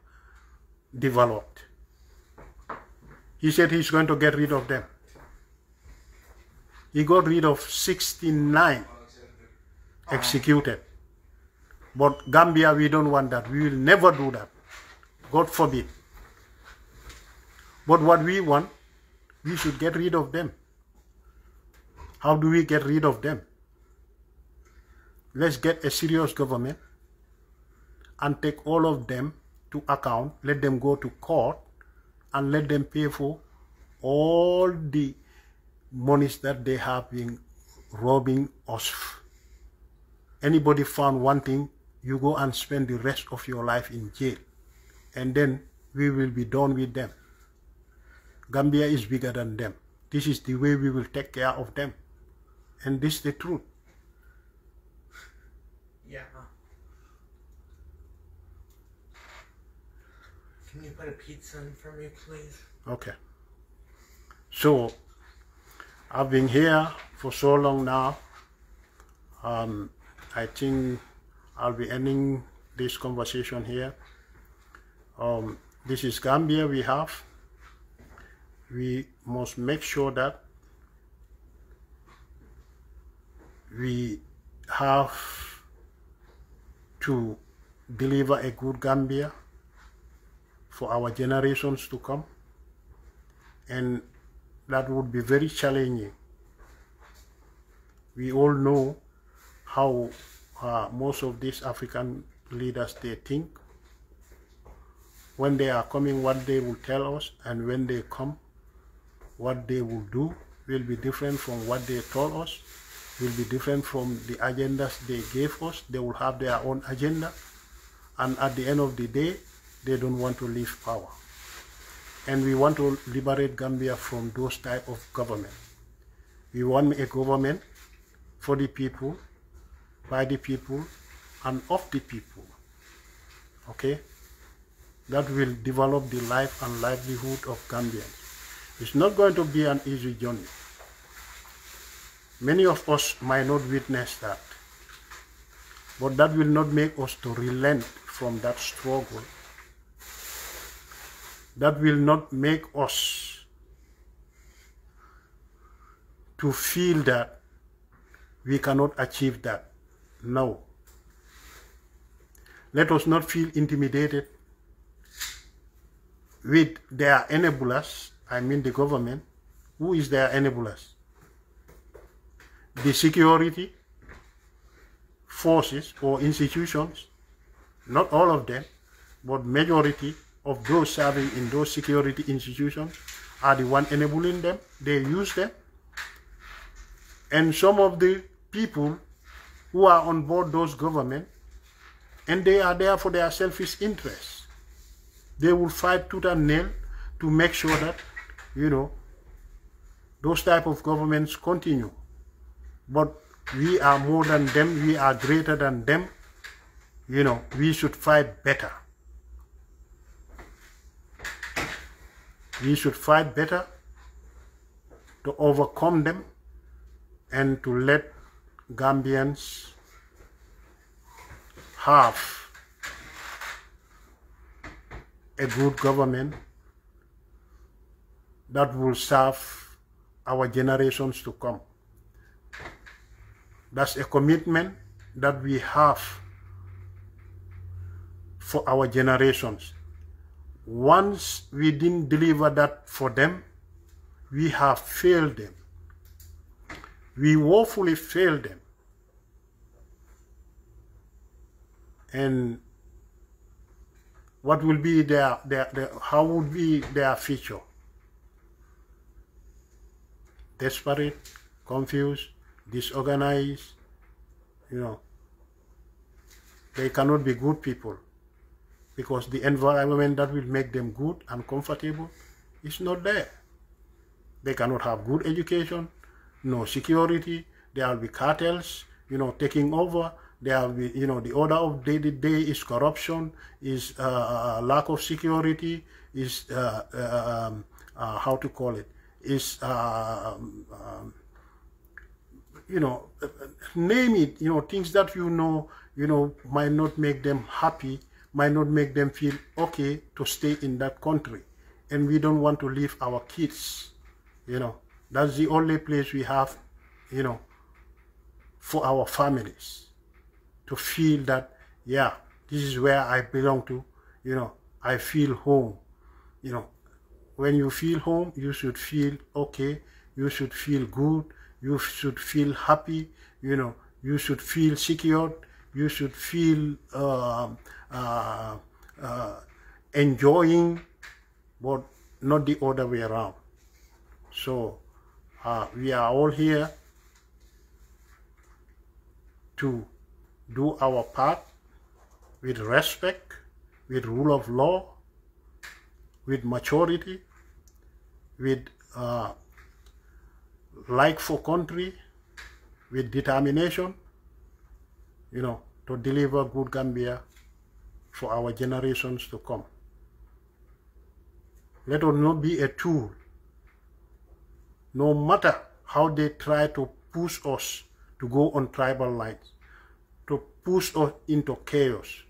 develop. He said he's going to get rid of them. He got rid of 69 executed. But Gambia, we don't want that. We will never do that. God forbid. But what we want, we should get rid of them. How do we get rid of them? Let's get a serious government and take all of them to account. Let them go to court and let them pay for all the monies that they have been robbing us. Anybody found wanting, you go and spend the rest of your life in jail. And then we will be done with them. Gambia is bigger than them. This is the way we will take care of them. And this is the truth. Yeah. Can you put a pizza in for me, please? Okay. So, I've been here for so long now. I think I'll be ending this conversation here. This is Gambia we have. We must make sure that we have to deliver a good Gambia for our generations to come, and that would be very challenging. We all know how most of these African leaders, they think. When they are coming, what they will tell us, and when they come, what they will do will be different from what they told us, will be different from the agendas they gave us. They will have their own agenda, and at the end of the day, they don't want to leave power. And we want to liberate Gambia from those type of government. We want a government for the people, by the people, and of the people. Okay? That will develop the life and livelihood of Gambians. It's not going to be an easy journey. Many of us might not witness that, but that will not make us to relent from that struggle. That will not make us to feel that we cannot achieve that. No. Let us not feel intimidated with their enablers. I mean the government. Who is their enablers? The security forces or institutions, not all of them, but majority of those serving in those security institutions are the one enabling them. They use them. And some of the people who are on board those government, and they are there for their selfish interests. They will fight tooth and nail to make sure that, those type of governments continue. But we are more than them, we are greater than them. We should fight better. We should fight better to overcome them and to let Gambians have a good government that will serve our generations to come. That's a commitment that we have for our generations. Once we didn't deliver that for them, we have failed them. We woefully failed them. And what will be how would be their future? Desperate, confused, disorganized, they cannot be good people because the environment that will make them good and comfortable is not there. They cannot have good education, no security, there will be cartels, taking over. There will be, the order of day-to-day is corruption, is lack of security, is, how to call it, is, name it, things that might not make them happy, might not make them feel okay to stay in that country. And we don't want to leave our kids, that's the only place we have, for our families to feel that, yeah, this is where I belong to, I feel home. When you feel home, you should feel okay, you should feel good, you should feel happy, you should feel secure, you should feel enjoying, but not the other way around. So we are all here to do our part with respect, with rule of law, with maturity, with like for country, with determination, to deliver good Gambia for our generations to come. Let us not be a tool, no matter how they try to push us to go on tribal lines, to push us into chaos,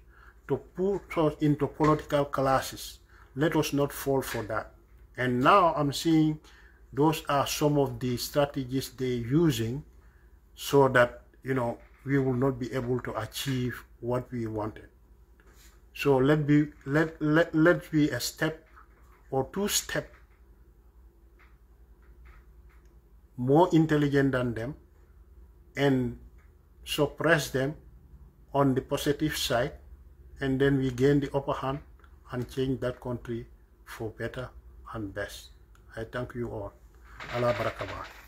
to push us into political classes. Let us not fall for that. And now I'm seeing those are some of the strategies they're using so that, we will not be able to achieve what we wanted. So let's be a step or two steps more intelligent than them and suppress them on the positive side, and then we gain the upper hand and change that country for better and best. I thank you all. Allah barakabah.